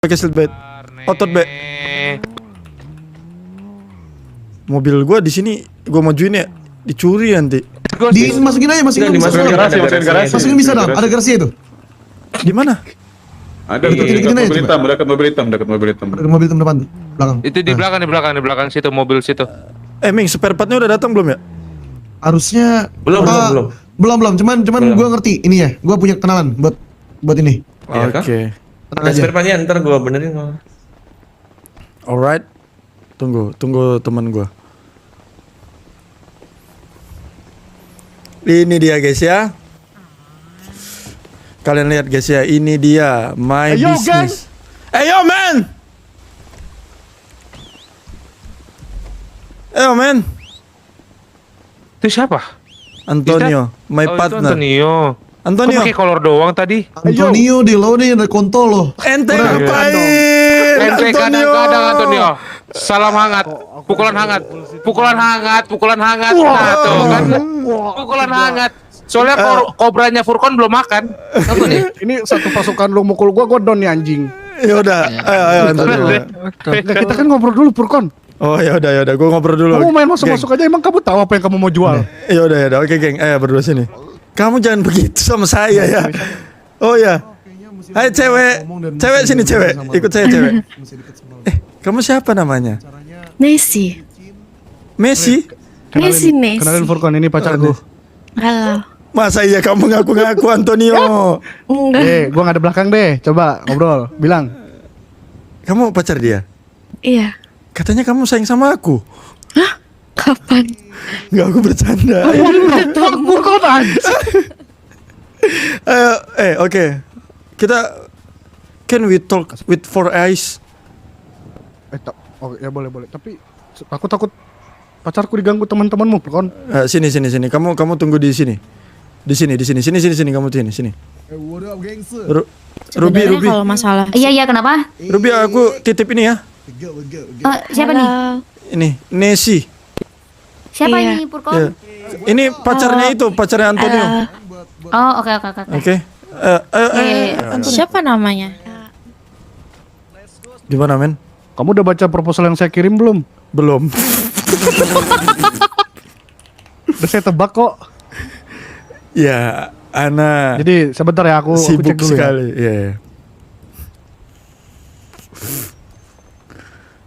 Pakai seatbelt. Otot be. Mobil gua di sini gua majuin ya, dicuri nanti. Masukin aja, masukin garasi. Masukin bisa dong, ada garasi itu. Di mana? Ada dekat mobil hitam. Ada mobil hitam depan, belakang. Itu di belakang situ, mobil situ. Ming, spare partnya udah datang belum ya? Harusnya Belum. Belum. Cuman gua ngerti ini ya. Gua punya kenalan buat ini. Iya kah? Oke. Tenang aja. Spare-nya ntar gua benerin kok. Alright. Tunggu teman gua. Ini dia guys ya. Kalian lihat guys ya, ini dia my business. Ayo man. Ayo man. Itu siapa? Antonio, my Oh, partner. itu Antonio. Kok pakai kolor doang tadi? Antonio di lo nih ada kontol lo. Ente Udah, ngapain? Ente kadang-kadang Antonio. Salam hangat, pukulan hangat. Nah, tuh kan. Pukulan hangat. Soalnya kobranya Furkon belum makan. Apa nih? Ini satu pasukan lu mukul gua down nih anjing. Ya udah, ayo Antonio. Enggak, kita kan ngobrol dulu Purkon. Oh ya udah, gua ngobrol dulu. Kamu main masuk aja, emang kamu tahu apa yang kamu mau jual? Ya udah, oke geng, ayo berdua sini. Kamu jangan begitu sama saya ya. Oh ya. Hai cewek sini cewek, ikut saya cewek. Kamu siapa namanya? Messi. Messi? Kenalin Furkon, ini pacarku. Halo. Masa iya kamu ngaku-ngaku Antonio? Enggak. Gua nggak ada belakang deh. Coba ngobrol, bilang. Kamu pacar dia? Iya. Katanya kamu sayang sama aku. Hah? Kapan? Enggak, aku bercanda. Furkon anjing. Oke. Kita can we talk with four eyes? Oh ya boleh. Tapi takut pacarku diganggu teman-temanmu Furkon. Sini. Kamu tunggu di sini. Di sini kamu sini. Ruby. Kalau masalah. Iya kenapa? Ruby, aku titip ini ya. Siapa nih? Ini Nessie. Siapa Iya. ini Purkon? Ya. Ini pacarnya Antonio. Oh oke. Oke. Siapa namanya? Gimana men? Kamu udah baca proposal yang saya kirim belum? Belum. Udah saya tebak kok. Ya, Ana. Jadi sebentar ya aku sibuk cek dulu sekali. ya.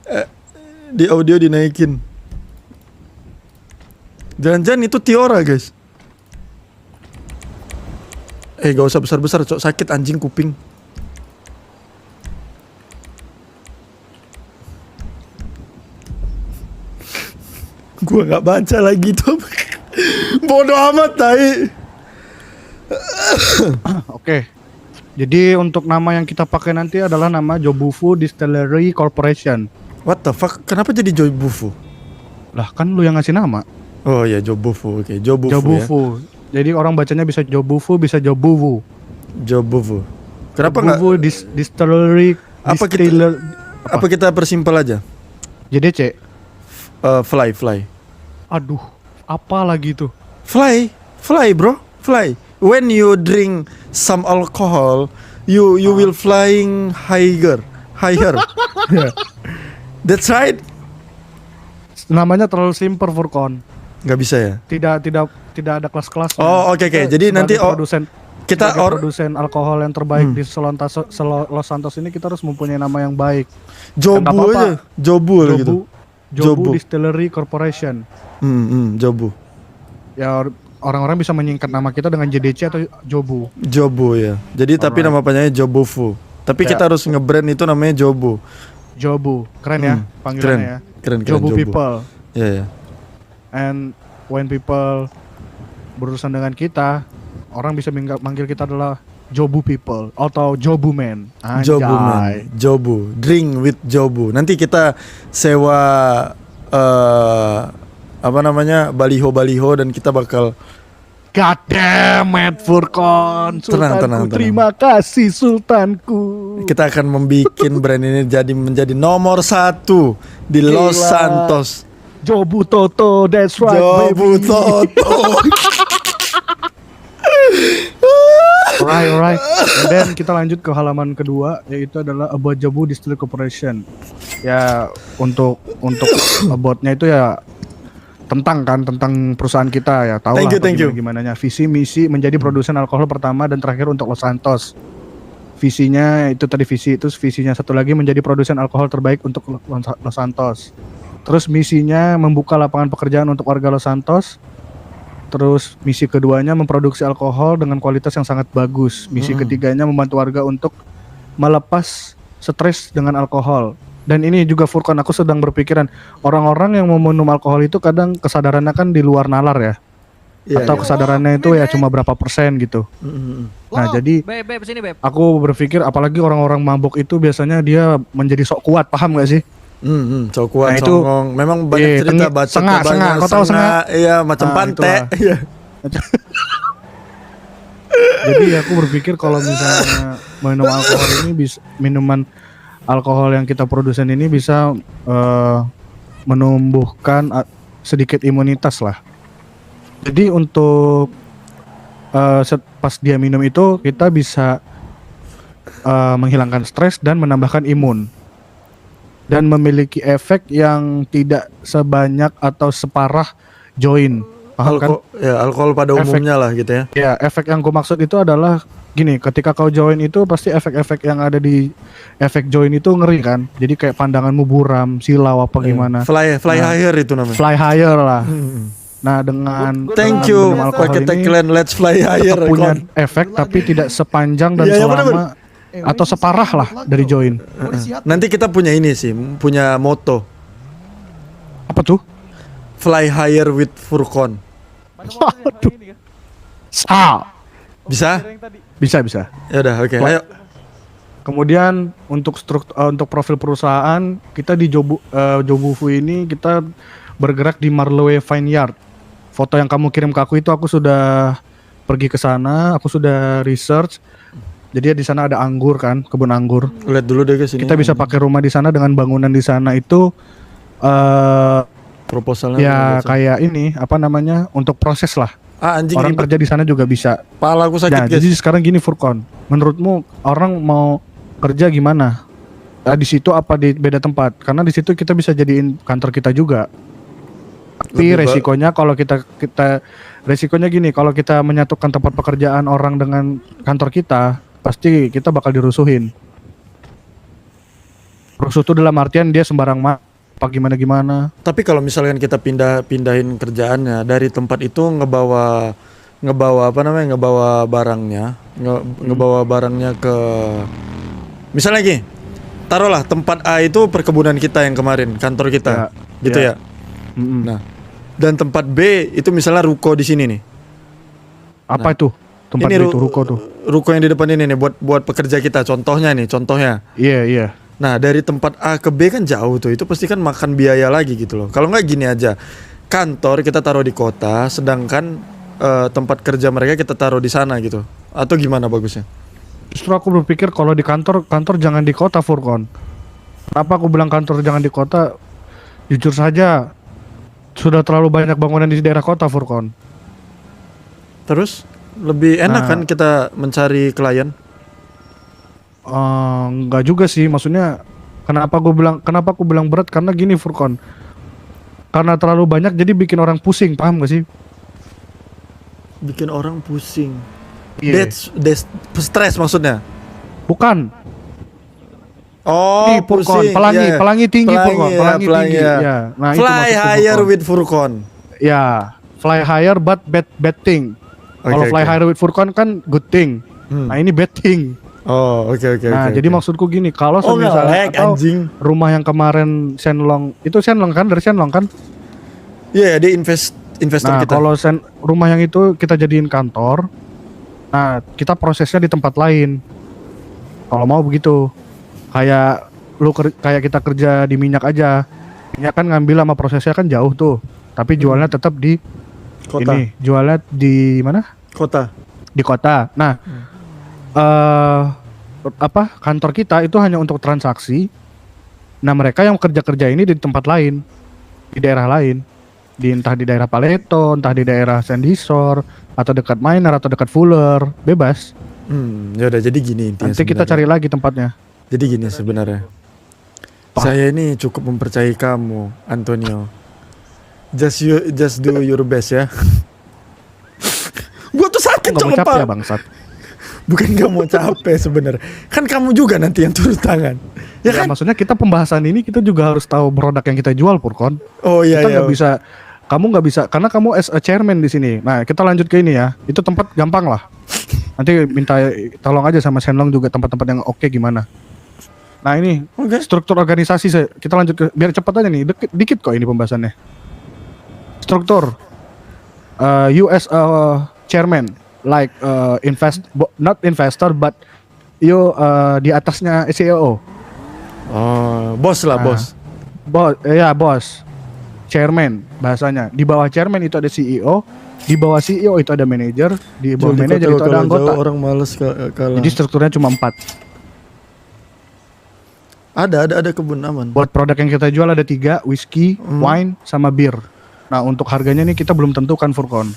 Ya. Di audio dinaikin. Jangan-jangan itu Tiora guys. Gak usah besar-besar, cok, sakit anjing kuping. Gua nggak baca lagi tuh. Bodoh amat tai. Oke. Jadi untuk nama yang kita pakai nanti adalah nama Jobufu Distillery Corporation. What the fuck? Kenapa jadi Joy Bufu? Lah kan lu yang ngasih nama. Oh ya, Jobufu. Oke, Jobufu. Jobufu. Jadi orang bacanya bisa Jobufu, bisa Jobufu. Jobufu. Kenapa nggak? Jobufu Distillery. Apa kita persimpel aja? JDC. Fly. Aduh, apa lagi tuh? Fly bro, fly. When you drink some alcohol, you will flying higher. Yeah. That's right. Namanya terlalu simpel Furkon. Nggak bisa ya? Tidak ada kelas-kelas. Oh oke. Jadi nanti kita produsen alkohol yang terbaik di Los Santos ini, kita harus mempunyai nama yang baik. Jobu aja, Jobu gitu. Jobu Distillery Corporation. Jobu. Ya orang-orang bisa menyingkat nama kita dengan JDC atau Jobu. Jobu ya. Jadi tapi nama panjangnya Jobufu. Tapi kita harus nge-brand itu namanya Jobu. Jobu, keren ya panggilannya ya. Keren. Jobu people. Ya. And when people berurusan dengan kita, orang bisa manggil kita adalah Jobu people atau Jobu man. Anjay. Jobu. Drink with Jobu. Nanti kita sewa baliho dan kita bakal God damn it Furkon. Tenang. Terima kasih Sultanku. Kita akan membuat brand ini menjadi nomor 1 di Los Santos. Jobu Toto, that's right Jobu baby. Toto. Alright. And then kita lanjut ke halaman kedua, yaitu adalah About Jobu Distillery Corporation. Ya untuk aboutnya itu ya tentang perusahaan kita ya. Tahu lah Thank you. gimana visi misi menjadi produsen alkohol pertama dan terakhir untuk Los Santos. Visinya itu tadi visinya satu lagi menjadi produsen alkohol terbaik untuk Los Santos. Terus misinya membuka lapangan pekerjaan untuk warga Los Santos. Terus misi keduanya memproduksi alkohol dengan kualitas yang sangat bagus. Misi ketiganya membantu warga untuk melepas stres dengan alkohol. Dan ini juga Furkon, aku sedang berpikiran orang-orang yang mau minum alkohol itu kadang kesadarannya kan di luar nalar ya. Atau kesadarannya itu ya cuma berapa persen gitu. Nah jadi aku berpikir apalagi orang-orang mabuk itu biasanya dia menjadi sok kuat, paham gak sih? Cowok kuat, Nah, itu songong. Memang banyak cerita baca sengak, kau tahu sengak? Iya, macam pantai. Iya. Jadi aku berpikir kalau misalnya minum alkohol ini minuman alkohol yang kita produsen ini bisa menumbuhkan sedikit imunitas lah. Jadi untuk pas dia minum itu kita bisa menghilangkan stres dan menambahkan imun. Dan memiliki efek yang tidak sebanyak atau separah join. Paham kan? Alkohol pada umumnya lah gitu ya. Ya, efek yang gue maksud itu adalah gini, ketika kau join itu pasti efek-efek yang ada di efek join itu ngeri kan. Jadi kayak pandanganmu buram, silau apa gimana. Fly higher itu namanya. Fly higher lah. Nah, dengan Thank dengan you minum alkohol pakai ini tagline Let's Fly Higher. tetap punya efek tapi tidak sepanjang dan Iya, selama atau separah lah dari join. Nanti kita punya ini sih, punya moto Apa tuh? Fly Higher with Furkon. Bisa? Bisa. Ya udah, oke. Ayo. Kemudian untuk untuk profil perusahaan kita di Jobufu ini kita bergerak di Marlowe Vineyard. Foto yang kamu kirim ke aku itu aku sudah pergi ke sana, aku sudah research. Jadi di sana ada anggur kan, kebun anggur. Lihat dulu deh ke sini. Kita bisa pakai rumah di sana dengan bangunan di sana itu proposalnya. ya kayak ini apa namanya untuk proses lah. Anjing Orang ribet. kerja di sana juga bisa. Pala aku sakit, Nah, guys. jadi sekarang gini Furkon, menurutmu orang mau kerja gimana? Di situ apa di beda tempat? Karena di situ kita bisa jadiin kantor kita juga. Tapi resikonya kalau kita resikonya gini, kalau kita menyatukan tempat pekerjaan orang dengan kantor kita, pasti kita bakal dirusuhin. Rusuh itu dalam artian dia sembarang apa gimana. Tapi kalau misalkan kita pindahin kerjaannya dari tempat itu ngebawa apa namanya? Ngebawa barangnya ke misalnya lagi. Taruhlah tempat A itu perkebunan kita yang kemarin, kantor kita. Gitu ya. Nah, dan tempat B itu misalnya ruko di sini nih. Apa itu? Tempat Ini itu ruko tuh. Ruko yang di depan ini nih buat pekerja kita. Contohnya. Iya. Nah, dari tempat A ke B kan jauh tuh. Itu pasti kan makan biaya lagi gitu loh. Kalau nggak gini aja. Kantor kita taruh di kota, sedangkan tempat kerja mereka kita taruh di sana gitu. Atau gimana bagusnya? Justru aku berpikir kalau di kantor jangan di kota Furkon. Kenapa aku bilang kantor jangan di kota? Jujur saja sudah terlalu banyak bangunan di daerah kota Furkon. Terus lebih enak kan kita mencari klien? Enggak juga sih, maksudnya kenapa aku bilang berat karena gini Furkon. Karena terlalu banyak jadi bikin orang pusing, paham gak sih? Bikin orang pusing. Iya. That's stress maksudnya. Bukan. Oh, Nih, Furkon, pusing. pelangi tinggi Furkon, pelangi tinggi. ya. Ya, nah itu Fly maksudku, higher Furkon. with Furkon. Ya, fly higher but bad thing. Kalau Oke, fly oke. higher with Furkon kan good thing. Nah ini bad thing. Oh, oke. Nah jadi maksudku gini, kalau misalnya nge-lag, anjing. rumah yang kemarin Shenlong itu Shenlong kan dari Shenlong kan? Iya, dia investor Nah kita. kalau rumah yang itu kita jadiin kantor, nah kita prosesnya di tempat lain. Kalau mau begitu, kayak kayak kita kerja di minyak aja, minyak kan ngambil sama prosesnya kan jauh tuh, tapi jualnya tetap di Kota. ini, jualnya di mana? Kota. Di kota. Nah, kantor kita itu hanya untuk transaksi. Nah mereka yang kerja ini di tempat lain, di daerah lain, entah di daerah Paleto, entah di daerah Sandy Shore, atau dekat Miner atau dekat Fuller, bebas. Ya udah jadi gini intinya. Nanti kita sebenarnya. cari lagi tempatnya. Jadi gini sebenarnya. Saya ini cukup mempercayai kamu, Antonio. Just do your best ya. Gua tuh sakit Nggak mau cok, capek Pak. ya bangsat. Bukan gak mau capek sebenarnya. Kan kamu juga nanti yang turun tangan. Ya Ya, kan? maksudnya kita pembahasan ini kita juga harus tahu produk yang kita jual, Purkon. Oh iya Kita iya. nggak bisa, kamu nggak bisa karena kamu as a chairman di sini. Nah, kita lanjut ke ini ya. Itu tempat gampang lah. Nanti minta tolong aja sama Shenlong juga tempat-tempat yang oke gimana. Nah ini Oke. struktur organisasi kita lanjut ke biar cepat aja nih. Dikit kok ini pembahasannya. Struktur you as a chairman like not investor but you di atasnya CEO. Oh, bos lah, bos. Bos. Chairman bahasanya. Di bawah chairman itu ada CEO, di bawah CEO itu ada manajer, di bawah Di manajer kota itu ada kalau anggota. jauh orang males kalah. Jadi strukturnya cuma 4. Ada kebun aman. Buat produk yang kita jual ada 3, whisky, wine, sama bir. Nah, untuk harganya nih kita belum tentukan, Furkon.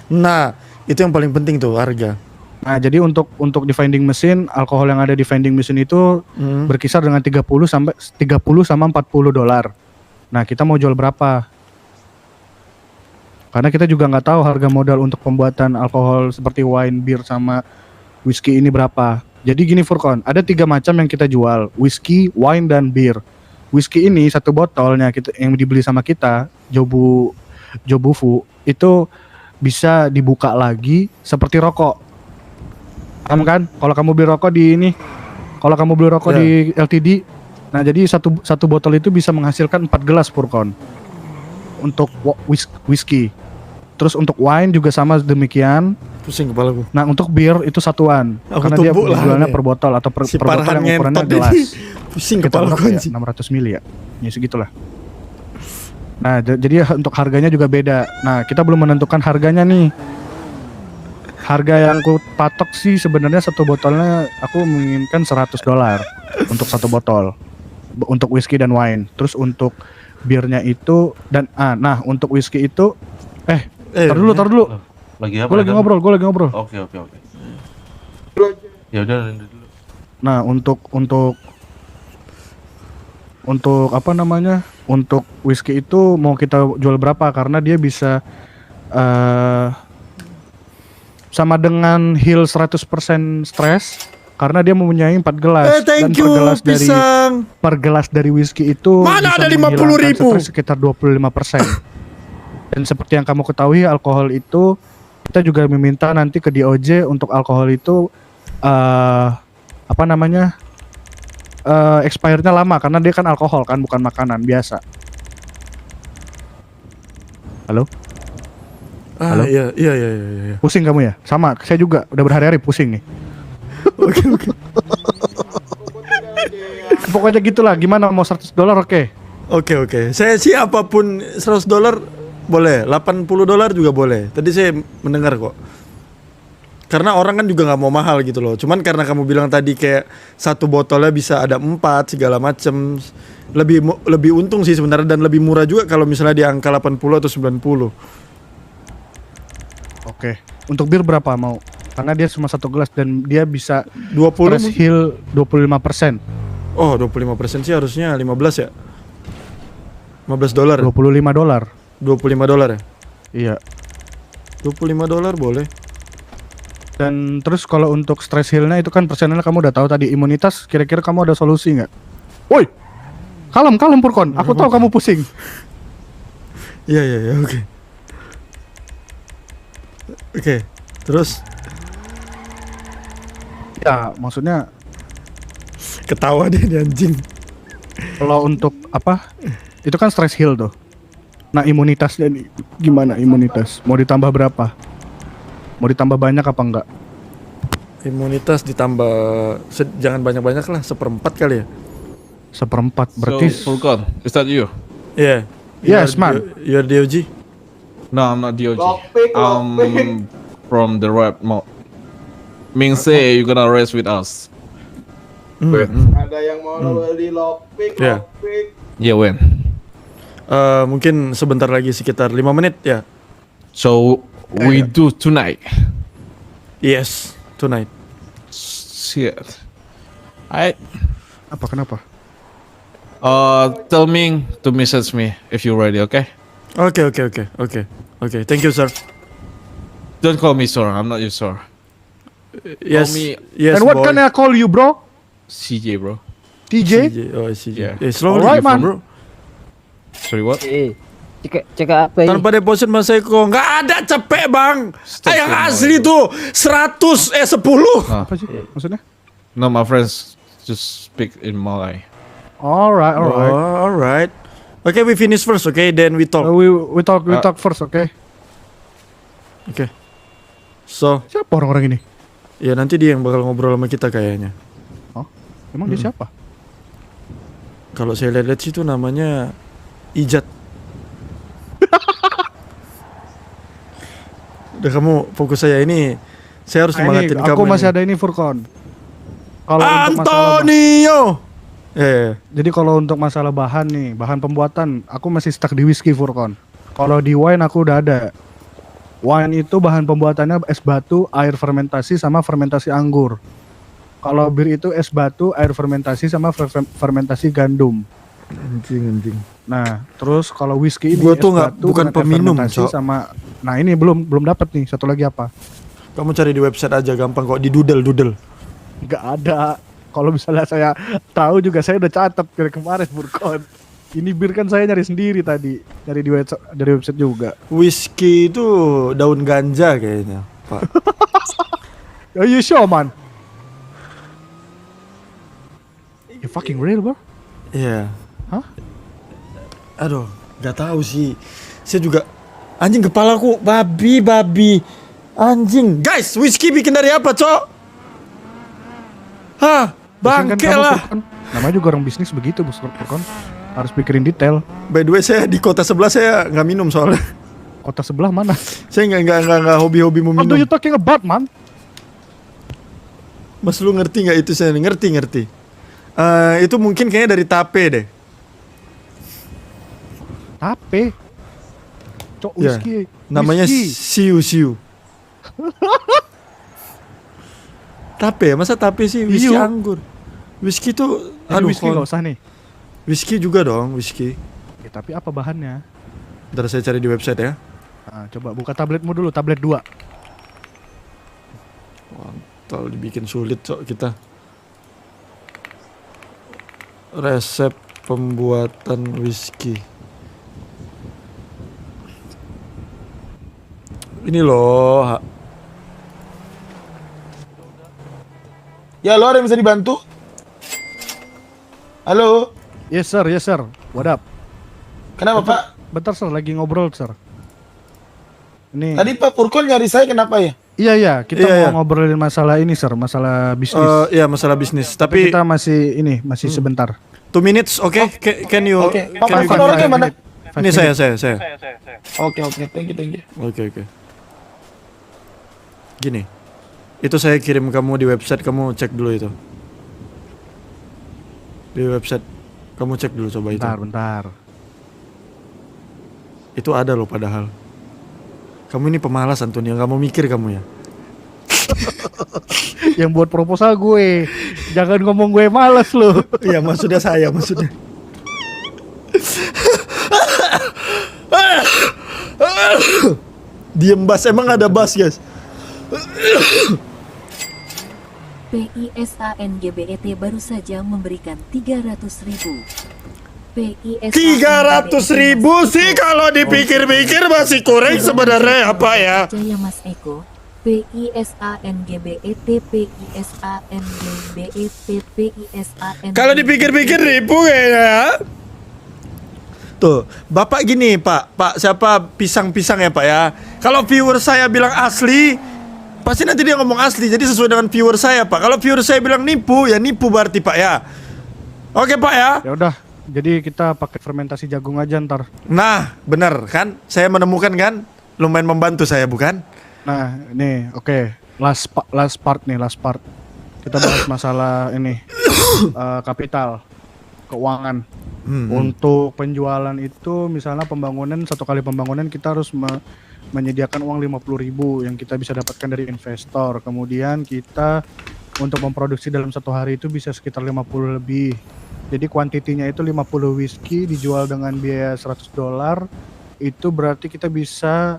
Nah, itu yang paling penting tuh harga. Nah, jadi untuk di vending mesin, alkohol yang ada di vending mesin itu berkisar dengan 30 sama 40 dolar. Nah, kita mau jual berapa? Karena kita juga nggak tahu harga modal untuk pembuatan alkohol seperti wine, bir, sama whisky ini berapa. Jadi gini Furkon, ada 3 macam yang kita jual, whisky, wine, dan bir. Whisky ini satu botolnya yang dibeli sama kita, Jobufu, itu bisa dibuka lagi seperti rokok. Paham kan? Kalau kamu beli rokok di LTD, nah jadi satu botol itu bisa menghasilkan 4 gelas Furkon untuk whisky. Terus untuk wine juga sama demikian. Pusing kepalaku. Nah untuk bir itu satuan, Aku karena dia tumbuk lah jualnya nih. per botol atau per Si botol Farhan yang ukurannya ngentot gelas. ini. Pusing Kita kepalaku anggap ya, anjing. 600 mili ya, segitulah. Nah jadi untuk harganya juga beda. Nah kita belum menentukan harganya nih. Harga yang aku patok sih sebenarnya satu botolnya aku menginginkan 100 dolar untuk satu botol untuk whisky dan wine. Terus untuk birnya itu dan nah untuk whisky itu tar dulu. Lagi apa? Gue lagi ngobrol. Oke. Ya udah lanjut dulu. Nah untuk apa namanya? Untuk whisky itu mau kita jual berapa? Karena dia bisa sama dengan Hill 100% stress karena dia mempunyai 4 gelas dan Thank you, pisang. per gelas dari whisky itu Mana bisa ada 50.000? menghilangkan stres sekitar 25%. Dan seperti yang kamu ketahui alkohol itu kita juga meminta nanti ke DOJ untuk alkohol itu apa namanya? Expirednya lama karena dia kan alkohol kan bukan makanan biasa. Halo? Halo? Iya. Pusing kamu ya? Sama, saya juga udah berhari-hari pusing nih. Oke. Pokoknya gitulah, gimana mau 100 dolar oke? Oke. Saya sih apapun 100 dolar boleh, 80 dolar juga boleh. Tadi saya mendengar kok. Karena orang kan juga nggak mau mahal gitu loh. Cuman karena kamu bilang tadi kayak satu botolnya bisa ada 4 segala macem, lebih untung sih sebenarnya dan lebih murah juga kalau misalnya di angka 80 atau 90. Oke. Untuk bir berapa mau? Karena dia cuma satu gelas dan dia bisa 20 stress heal 25%. Oh 25% sih harusnya 15 ya. 15 dolar. 25 dolar. 25 dolar ya. Iya. 25 dolar boleh. Dan terus kalau untuk stress healnya itu kan persennya kamu udah tahu tadi imunitas. Kira-kira kamu ada solusi nggak? Woi, kalem Purkon. Aku tahu kamu pusing. Iya oke. Oke. Terus Ya maksudnya ketawa deh dia anjing. kalau untuk apa? Itu kan stress heal tuh. Nah imunitasnya nih, gimana imunitas? Mau ditambah berapa? Mau ditambah banyak apa enggak? Imunitas ditambah jangan banyak-banyak lah, 1/4 kali ya. 1/4 berarti. So, Furkon, is that you? Iya. Yes, man. You're DOG. No, I'm not DOG. From the rap mode. Ming say you're gonna race with us. Ada yang mau beli lockpick. Ya. Yeah, when? Mungkin sebentar lagi sekitar 5 menit ya. So we do tonight. Yes, tonight. shit. Apa kenapa? Tell Ming to message me if you're ready, okay? Oke. Thank you, sir. Don't call me sir. I'm not your sir. Yes. me- Yes, And what boy. can I call you, bro? CJ, bro. TJ? CJ. Oh, CJ. Yeah. Slowly, Alright, man. bro. Sorry, what? Cek apa ini? Tanpa deposit Mas Eko. Nggak ada cepet, Bang. Stop Yang saying asli no, tuh 10. Apa sih maksudnya? No, my friends just speak in Malay. Alright. Oh, alright. Okay, we finish first, okay? Then we talk. We talk first, okay? Okay. So, Siapa orang-orang ini? ya nanti dia yang bakal ngobrol sama kita kayaknya. Emang dia siapa? Kalau saya lihat sih itu namanya Ijat. Udah kamu fokus saya ini. Saya harus Nah, ini, semangatin kamu. aku masih ini. ada ini Furkon. Kalau untuk masalah Antonio. jadi kalau untuk masalah bahan nih, bahan pembuatan, aku masih stuck di whisky Furkon. Kalau di wine aku udah ada. Wine itu bahan pembuatannya es batu, air fermentasi sama fermentasi anggur. Kalau bir itu es batu, air fermentasi sama fermentasi gandum. Anjing. Nah, terus kalau whisky ini Gua es tuh nggak- batu bukan dengan air peminum, fermentasi Cok. sama. Nah, ini belum dapat nih. Satu lagi apa? Kamu cari di website aja gampang kok, di doodle. Nggak ada. Kalau misalnya saya tahu juga saya udah catat dari kemarin Furkon. Ini bir kan saya nyari sendiri tadi, nyari dari website juga. Whisky itu daun ganja kayaknya, Pak. Are you sure, man? You fucking real, bro? Iya. Hah? Aduh, nggak tahu sih. Saya juga anjing kepalaku babi. Anjing. Guys, whisky bikin dari apa, Cok? Hah, Kan bangke kamu, lah. Furkon, namanya juga orang bisnis begitu, Bos Furkon. Harus pikirin detail. By the way, saya di kota sebelah saya nggak minum soalnya. Kota sebelah mana? Saya nggak hobi-hobi mau What do minum. you talking about, man? Mas lu ngerti nggak itu saya ngerti. Itu mungkin kayaknya dari tape deh. Tape. Cok Ya, whisky. namanya Whisky. siu. Tape, masa tape sih? Whisky Iya. anggur. Whisky tuh, Jadi whisky kon- nggak usah nih. Whisky juga dong, whisky. Ya, tapi apa bahannya? Ntar saya cari di website ya. Nah, coba buka tabletmu dulu, tablet 2. Tol dibikin sulit Cok kita. Resep pembuatan whisky. Ini loh. Ya, lo ada yang bisa dibantu? Halo? Yes sir. What up? Kenapa, Pak? Bentar sir, lagi ngobrol sir. Ini. Tadi Pak Furkon nyari saya kenapa ya? Iya, kita Iya, mau iya. ngobrolin masalah ini sir, masalah bisnis. Ya masalah bisnis. Tapi Tapi kita masih sebentar. 2 minutes, oke? Can you? Oke. Pak can you Furkon give orangnya me- mana? Ini saya. Oke, thank you. Oke. Gini, itu saya kirim kamu di website, kamu cek dulu itu. Di website, kamu cek dulu coba itu. Bentar. Itu ada loh padahal. Kamu ini pemalas Antonio, nggak mau mikir kamu ya. Yang buat proposal gue. Jangan ngomong gue malas loh. Iya maksudnya saya, maksudnya. Diem bass, emang ada bass guys? PISANGBET baru saja memberikan 300.000. 300.000 sih kalau dipikir-pikir masih kurang sebenarnya apa ya? Jaya Mas Eko. PISANGBET PISANGBET. Kalau dipikir-pikir ribu kayaknya. Tuh, Bapak gini Pak siapa pisang-pisang ya Pak ya. Kalau viewer saya bilang asli, pasti nanti dia ngomong asli. Jadi sesuai dengan viewer saya Pak. Kalau viewer saya bilang nipu, ya nipu berarti Pak ya. Oke Pak ya. Ya udah, jadi kita pakai fermentasi jagung aja ntar. Nah, benar kan? Saya menemukan kan? Lumayan membantu saya bukan? Nah, nih, oke. Last part. Kita bahas masalah ini. Kapital, keuangan. Untuk penjualan itu misalnya satu kali pembangunan kita harus menyediakan uang 50.000 yang kita bisa dapatkan dari investor. Kemudian kita untuk memproduksi dalam satu hari itu bisa sekitar 50 lebih. Jadi kuantitinya itu 50 whisky dijual dengan biaya $100. Itu berarti kita bisa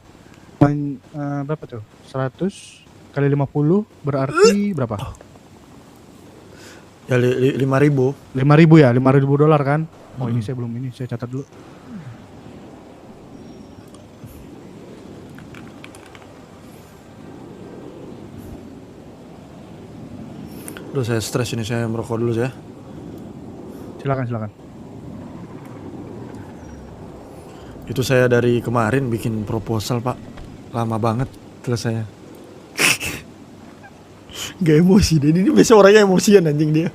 berapa tuh? 100 kali 50 berarti berapa? Ya 5.000. 5.000 ya, $5.000 kan? Oh ini saya belum ini, saya catat dulu. Duh saya stres ini, saya merokok dulu ya. Silakan. Itu saya dari kemarin bikin proposal pak, lama banget selesai. Gak emosi deh, ini biasa orangnya emosian anjing dia.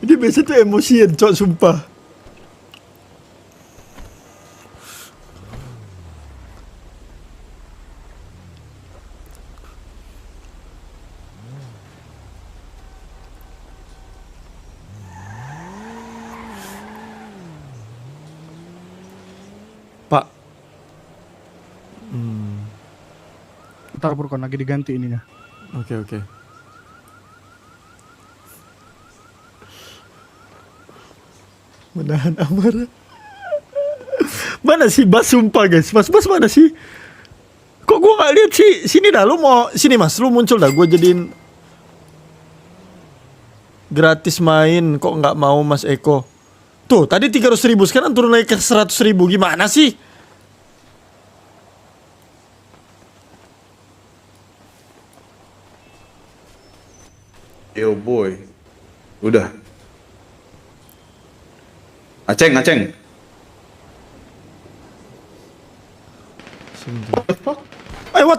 Ini biasa tuh emosian cok, sumpah. Pak. Ntar Furkon lagi diganti ininya. Oke. Menahan amarah. Mana sih Bas, sumpah guys. Bas mana sih? Kok gua gak lihat sih? Sini dah, lu mau sini Mas, lu muncul dah, gua jadiin gratis main. Kok nggak mau Mas Eko? Tuh, tadi 300.000 sekarang turun lagi ke 100.000. Gimana sih? Yo boy. Udah. Aceng. What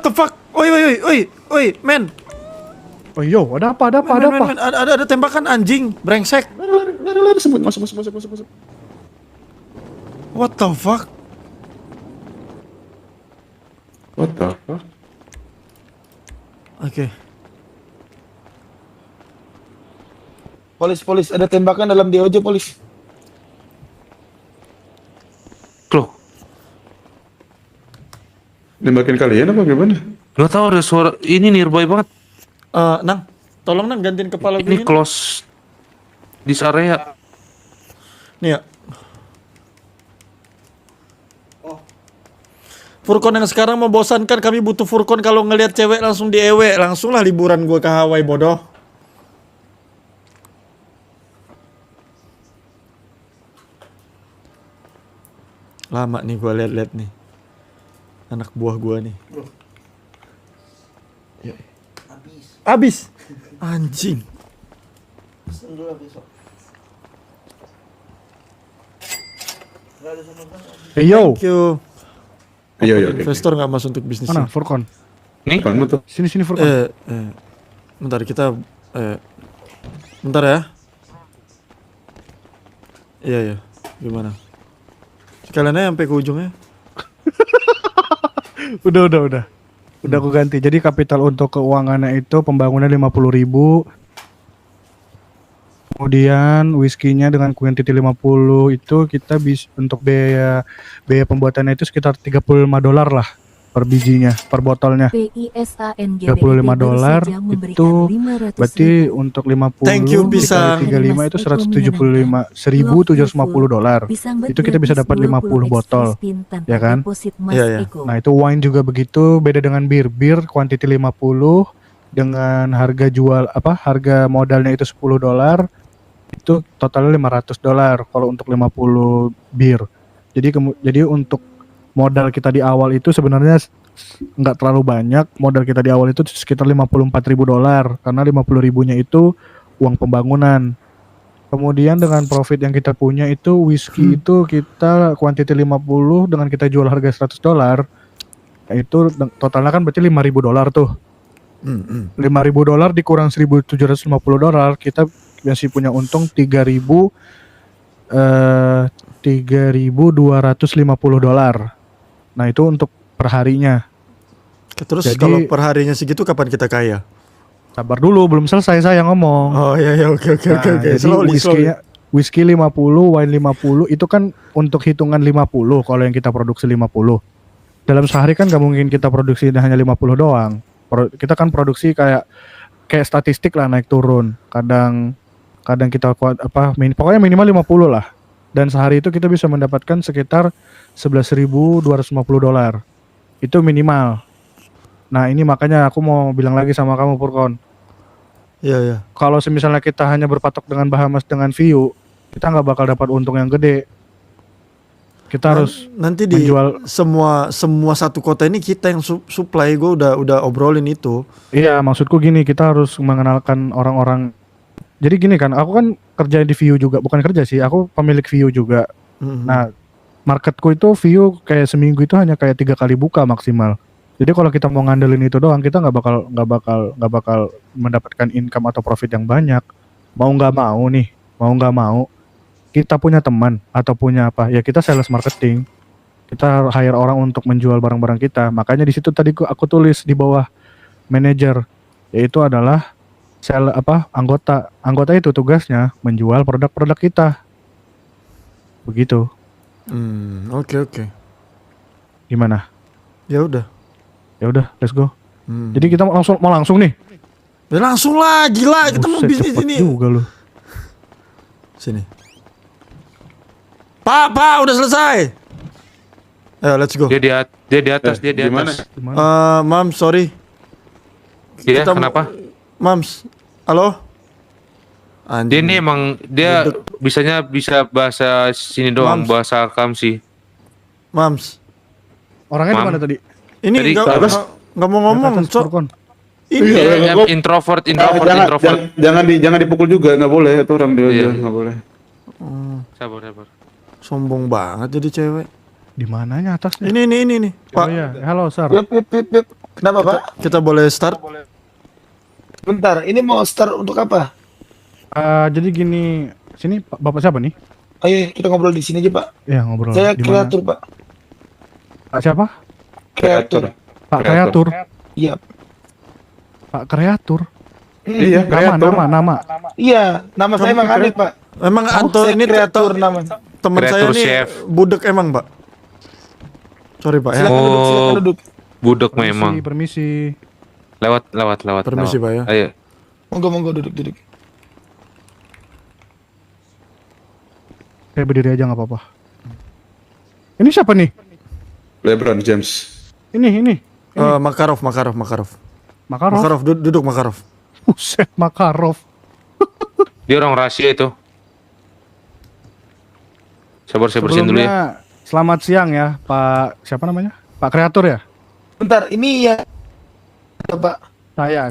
the fuck? Oi, man. Oh yo, ada apa? Man, ada tembakan anjing, brengsek. Lari, sebut, masuk. What the fuck? Oke. Polis, ada tembakan dalam DOJ, polis. Loh, Nembakin kalian apa gimana? gak tahu ada suara ini nearby banget. Nang, tolong Nang gantiin kepala gue Ini close this area. nih ya. Furkon yang sekarang membosankan, kami butuh Furkon kalau ngelihat cewek langsung diewe. Langsung lah liburan gue ke Hawaii bodoh. Lama nih gue liat-liat nih anak buah gue nih. Abis. Anjing. Hey yo, Thank you. Iya. Investor nggak masuk untuk bisnis. mana Furkon? Nih, Kamu tuh. Sini Furkon. Bentar kita bentar ya. Iya. Gimana? Sekalian aja sampai ke ujungnya. Udah aku ganti. Jadi kapital untuk keuangannya itu pembangunan 50.000. Kemudian whisky-nya dengan kuantiti 50 itu kita bisa untuk biaya pembuatannya itu sekitar $35 lah per bijinya, per botolnya. PISANGBET $35 itu berarti untuk 50 Thank you, Pisang. dikali 35 itu $175.750. Itu kita bisa dapat 50 botol, ya kan? Iya. Nah itu wine juga begitu, beda dengan bir kuantiti 50 dengan harga modalnya itu $10, itu totalnya $500 kalau untuk 50 bir. Jadi untuk modal kita di awal itu sebenarnya nggak terlalu banyak. Modal kita di awal itu sekitar $54.000 karena 50.000-nya itu uang pembangunan. Kemudian dengan profit yang kita punya itu whisky itu kita kuantiti 50 dengan kita jual harga $100, itu totalnya kan berarti $5.000 tuh. $5.000 dikurang $1.750, kita masih punya untung $3.250. Nah itu untuk perharinya. Terus Jadi, kalau perharinya segitu kapan kita kaya? Sabar dulu, belum selesai saya ngomong. Oh iya oke. Jadi whisky 50, wine 50 itu kan untuk hitungan 50 kalau yang kita produksi 50. Dalam sehari kan gak mungkin kita produksi hanya 50 doang. Kita kan produksi kayak kayak statistik lah naik turun. Kadang kita kuat pokoknya minimal 50 lah. Dan sehari itu kita bisa mendapatkan sekitar $11.250. Itu minimal. Nah, ini makanya aku mau bilang lagi sama kamu Furkon. Iya, iya. Kalau misalnya kita hanya berpatok dengan Bahamas dengan view, kita nggak bakal dapat untung yang gede. Kita harus Nanti di menjual. semua satu kota ini kita yang supply. Gue udah obrolin itu. Iya, maksudku gini, kita harus mengenalkan orang-orang. Jadi gini kan, aku kan kerja di view juga, bukan kerja sih, aku pemilik view juga. Mhm. Nah, marketku itu view kayak seminggu itu hanya kayak 3 kali buka maksimal. Jadi kalau kita mau ngandelin itu doang, kita nggak bakal mendapatkan income atau profit yang banyak. Mau nggak mau, kita punya teman atau punya apa, ya kita sales marketing. Kita hire orang untuk menjual barang-barang kita. Makanya di situ tadi aku tulis di bawah manager, yaitu adalah anggota. Anggota itu tugasnya menjual produk-produk kita. Begitu. Oke. Gimana? Ya udah. Ya udah, let's go. Jadi kita mau langsung nih. Ya langsung lah, gila. Kita mau Buset, bisnis cepet ini. juga lu. Sini. Pak, udah selesai. Ayo, let's go. Dia di atas, dia di gimana? atas. Mams, sorry. Iya, Kita- kenapa? Mams, halo? Dia ini emang dia bisa bahasa sini doang, Mams. bahasa Kamsi. Mams. Orangnya di Mam. mana tadi? Ini Tadi nggak mau ngomong, Atas Cok. Furkon. Ini Dia introvert. Jangan dipukul juga, nggak boleh. Itu orang dia Iya. nggak boleh. Sabar. sombong banget jadi cewek. Di mananya atasnya? Ini, Pak. Oh iya, halo Sar. Pip. Kenapa Pak? Kita boleh start? Bentar, ini mau start untuk apa? Jadi gini, sini Bapak siapa nih? Ayo kita ngobrol di sini aja Pak. Ya ngobrol. Saya Di mana? kreatur Pak. Pak siapa? Kreatur. Pak Kreatur. Kreatur. Iya. Pak Kreatur. Iya, Nama. Iya, nama saya emang aneh Pak. Emang Anto Saya ini kreatur namanya. teman saya Kreatur nih chef. budek emang, Pak. Sorry, Pak ya. Silakan duduk. Budek Permisi, memang. permisi. Lewat. Permisi, Pak ya. Ayo. Monggo duduk. Saya berdiri aja nggak apa-apa. Ini siapa nih? LeBron James. Ini. Makarov. Makarov. Duduk Makarov. Buset, Makarov. Dia orang rahasia itu. Sabar, saya bersihin dulu ya. Sebelumnya, selamat siang ya, Pak. Siapa namanya? Pak Kreatur ya? Bentar, ini ya Pak.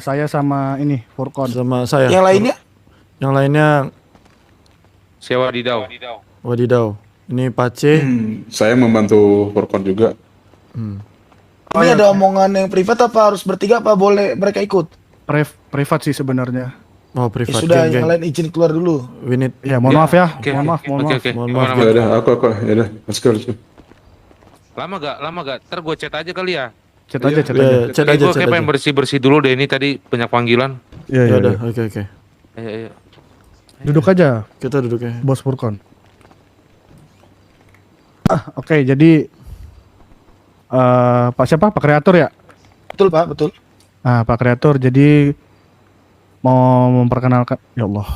Saya sama ini Furkon. Sama saya. Yang lainnya? Yang lainnya Sewa Didau. Wadidaw. Ini Pace. Saya membantu Furkon juga. Ini ada omongan yang privat apa harus bertiga apa boleh mereka ikut? Privat sih sebenarnya. Oh, Ya privat sudah, geng. yang lain izin keluar dulu. We need. Ya, mohon maaf ya. Oke. Mohon maaf. Mohon Ya maaf. udah, aku. Ya udah, let's go. Lama gak? Ntar gue chat aja kali ya. Chat aja. Chat aja. Gue kayak pengen bersih dulu deh, ini tadi banyak panggilan. Iya, Ya iya. udah, iya. oke. Ayo. Duduk aja, Kita duduk ya. Bos Furkon. Oke, jadi Pak siapa? Pak Kreatur ya? Betul Pak, betul. Nah, Pak Kreatur jadi mau memperkenalkan, ya Allah,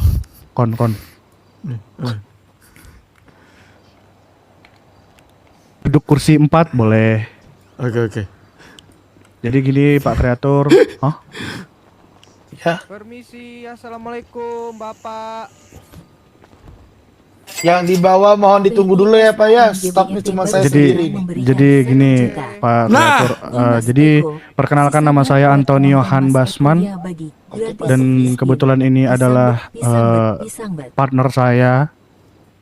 kon. Duduk kursi 4 boleh. Oke. Jadi gini Pak Kreatur, hah? Ya, Permisi, assalamualaikum Bapak. yang di bawah mohon ditunggu dulu ya Pak ya. Stoknya cuma saya sendiri. Jadi gini Pak Kreatur, jadi perkenalkan nama saya Antonio Han Basman dan kebetulan ini adalah partner saya.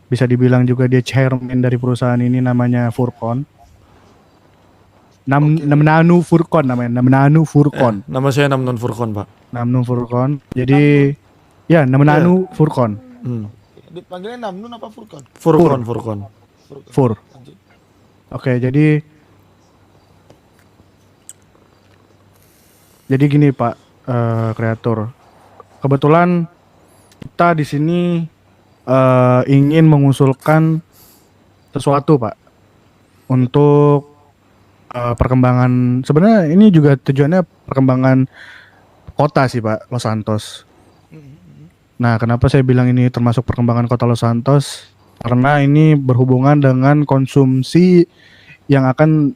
Bisa dibilang juga dia chairman dari perusahaan ini, namanya Furkon. Namnanu Furkon namanya, Namnanu Furkon. Nama saya Namnon Furkon, Pak. Namnu Furkon. Jadi ya Namnanu Furkon. Dipanggilnya Namnun apa Furkon? Furkon. Fur. Oke, jadi gini Pak Kreatur. Kebetulan kita di sini ingin mengusulkan sesuatu Pak untuk perkembangan. Sebenarnya ini juga tujuannya perkembangan kota sih Pak, Los Santos. Nah, kenapa saya bilang ini termasuk perkembangan kota Los Santos? Karena ini berhubungan dengan konsumsi yang akan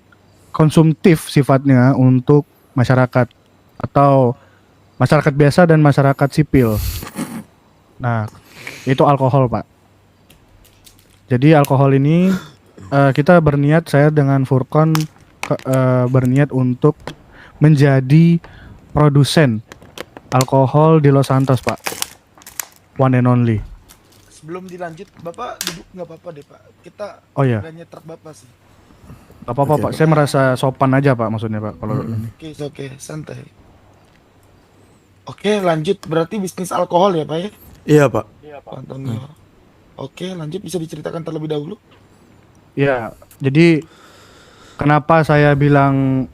konsumtif sifatnya untuk masyarakat atau masyarakat biasa dan masyarakat sipil. Nah, itu alkohol, Pak. Jadi alkohol ini kita berniat, saya dengan Furkon berniat untuk menjadi produsen alkohol di Los Santos, Pak. One and only. Sebelum dilanjut, Bapak duduk nggak apa-apa deh Pak. Kita Oh iya. nggak nyetrek Bapak sih. Gak apa-apa Pak, saya merasa sopan aja Pak maksudnya Pak kalau ini. Oke, santai. Oke, lanjut. Berarti bisnis alkohol ya Pak ya? Iya Pak. Pak Antonio. Oke, lanjut, bisa diceritakan terlebih dahulu. Iya, jadi kenapa saya bilang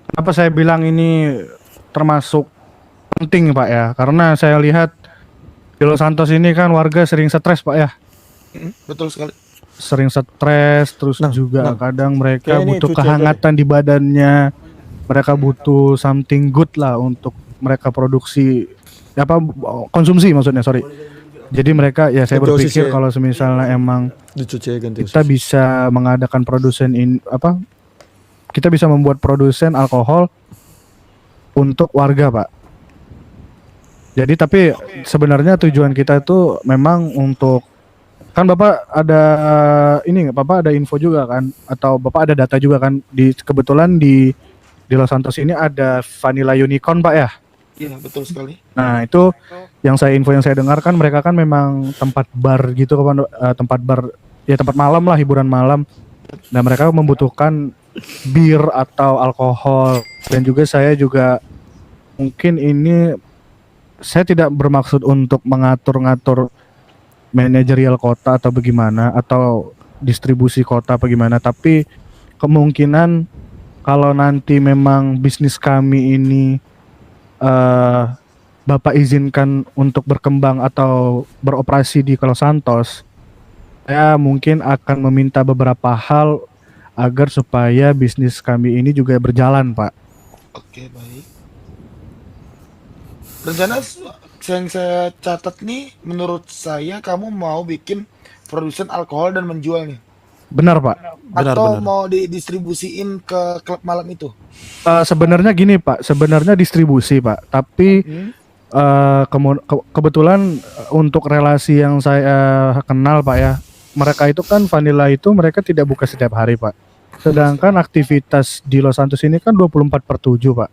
kenapa saya bilang ini termasuk penting Pak ya? Karena saya lihat di Los Santos ini kan warga sering stres Pak ya. Betul sekali. Sering stres, terus juga kadang mereka Kayak ini butuh cuci kehangatan di badannya. Mereka butuh something good lah untuk mereka produksi apa konsumsi maksudnya, sorry. Jadi mereka ya saya Ganti berpikir OCC. kalau misalnya emang Dicuci ganti. kita bisa mengadakan produsen kita bisa membuat produsen alkohol untuk warga Pak. Jadi tapi sebenarnya tujuan kita itu memang untuk, kan Bapak ada ini nggak, Bapak ada info juga kan, atau Bapak ada data juga kan, kebetulan di Los Santos ini ada Vanilla Unicorn Pak ya. Iya, betul sekali. Nah itu yang saya dengar kan mereka kan memang tempat bar gitu kan, tempat bar ya, tempat malam lah, hiburan malam. Nah mereka membutuhkan bir atau alkohol, dan juga saya juga mungkin ini saya tidak bermaksud untuk mengatur-ngatur manajerial kota atau bagaimana, atau distribusi kota bagaimana, tapi kemungkinan kalau nanti memang bisnis kami ini Bapak izinkan untuk berkembang atau beroperasi di Los Santos, saya mungkin akan meminta beberapa hal agar supaya bisnis kami ini juga berjalan, Pak. Oke, baik. Rencana yang saya catat nih, menurut saya kamu mau bikin produsen alkohol dan menjual nih. Benar, Pak. Atau mau didistribusiin ke klub malam itu? Sebenarnya gini, Pak. Sebenarnya distribusi, Pak. Tapi kebetulan untuk relasi yang saya kenal, Pak ya, mereka itu kan Vanilla itu mereka tidak buka setiap hari, Pak. Sedangkan aktivitas di Los Santos ini kan 24/7, Pak.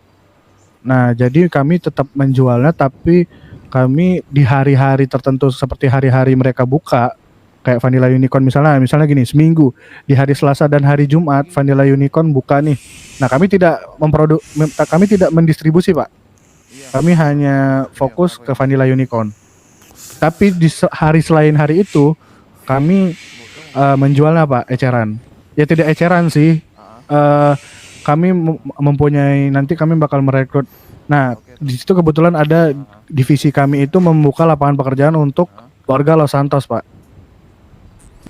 Nah, jadi kami tetap menjualnya, tapi kami di hari-hari tertentu seperti hari-hari mereka buka, kayak Vanilla Unicorn misalnya gini, seminggu di hari Selasa dan hari Jumat Vanilla Unicorn buka nih. Nah, kami tidak mendistribusi, Pak. Kami hanya fokus ke Vanilla Unicorn. Tapi di hari selain hari itu kami menjualnya, Pak, eceran. Ya tidak eceran sih. Kami mempunyai, nanti kami bakal merekrut. Nah, di situ kebetulan ada divisi kami itu membuka lapangan pekerjaan untuk warga Los Santos, Pak.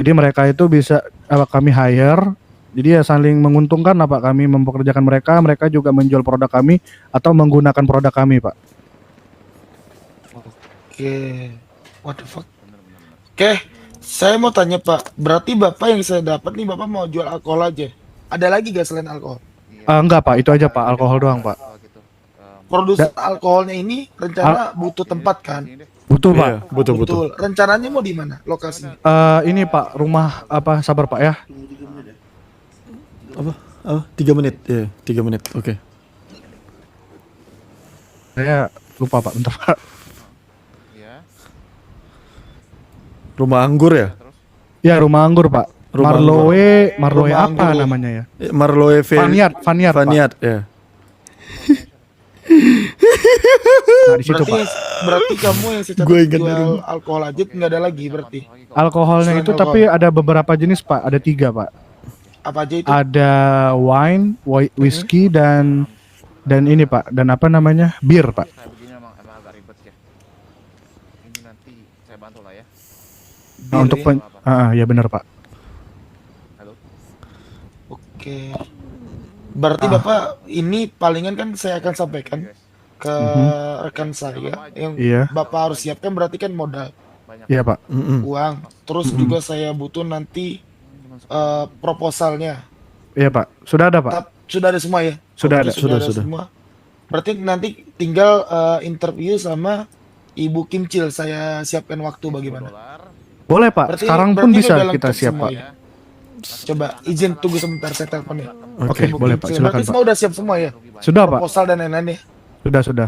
Jadi mereka itu bisa kami hire. Jadi ya saling menguntungkan lah, Pak. Kami mempekerjakan mereka, mereka juga menjual produk kami atau menggunakan produk kami, Pak. Oke. What the fuck? Oke, saya mau tanya Pak. Berarti Bapak yang saya dapat nih, Bapak mau jual alkohol aja? Ada lagi gak selain alkohol? Enggak, Pak. Itu aja, Pak. Alkohol doang, Pak. Produsen alkoholnya ini rencana butuh tempat kan? Butuh, Pak. Iya, betul. Rencananya mau di mana lokasinya? Ini, Pak. Rumah apa? Sabar, Pak ya. Apa? 3 menit. Ya, 3 menit. Oke. Saya lupa, Pak. Bentar, Pak. Rumah anggur ya? Ya, rumah anggur, Pak. Rumah Marlowe Rumah apa anggur. namanya ya? Marlowe Vanyard, Pak. Vanyard, ya. Nah, di situ, Pak. Berarti kamu yang secara Gue ingat dari jual alkohol aja nggak ada lagi berarti? Alkoholnya Selain itu alkohol. tapi ada beberapa jenis, Pak. Ada 3, Pak. Apa aja itu? Ada wine, whiskey, dan ini, Pak. Dan apa namanya? Bir, Pak. Nah, untuk ya benar, Pak. Oke. Berarti Bapak ini palingan kan saya akan sampaikan ke rekan saya yang Iya. Bapak harus siapkan berarti kan modal, Iya Pak. uang. Terus juga saya butuh nanti proposalnya. Iya Pak. Sudah ada Pak. Sudah ada semua ya? Sudah Oke, ada. Sudah. semua. Berarti nanti tinggal interview sama Ibu Kimcil. Saya siapkan waktu bagaimana? Boleh Pak. Berarti- Sekarang pun berarti bisa udah kita lengkap siap semua Pak. ya? Coba izin tunggu sebentar saya telepon ya. Oke, Ibu boleh Pak. Kimcil. Silakan Berarti Pak. semua udah siap semua ya? Sudah Pak. Proposal dan lain-lain ya? Sudah.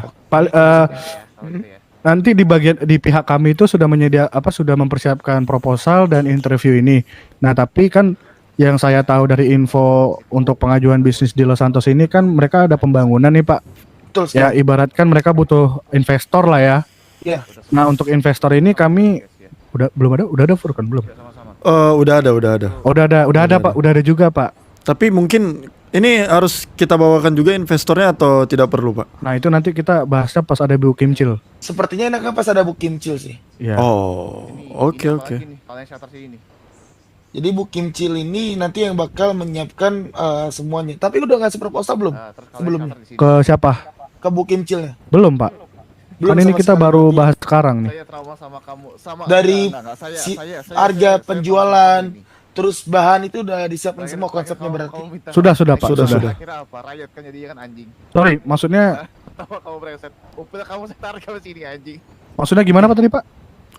Nanti di bagian di pihak kami itu sudah sudah mempersiapkan proposal dan interview ini. Nah, tapi kan yang saya tahu dari info untuk pengajuan bisnis di Los Santos ini kan mereka ada pembangunan nih Pak. Betul Ya sekali. ibaratkan mereka butuh investor lah ya. Ya. Nah, untuk investor ini kami udah ada Furkan belum? Udah ada. Oh, udah ada Pak, udah ada juga Pak. Tapi mungkin ini harus kita bawakan juga investornya atau tidak perlu, Pak? Nah, itu nanti kita bahasnya pas ada Bu Kimcil. Sepertinya enaknya pas ada Bu Kimcil sih. Ya. Oh, oke. Jadi Bu Kimcil ini nanti yang bakal menyiapkan semuanya. Tapi udah ngasih proposal belum? Sebelumnya. Ke siapa? Ke Bu Kimcilnya. Belum Pak. Belum Kan ini sama kita sekali. baru bahas sekarang nih. Dari harga penjualan, terus bahan itu udah disiapin semua konsepnya berarti. Sudah Pak. Sudah. Kira apa? Rakyat kan jadi kan anjing. Sorry, maksudnya Kamu brengsek. Upil kamu setar kamu sini anjing. maksudnya gimana Pak tadi Pak?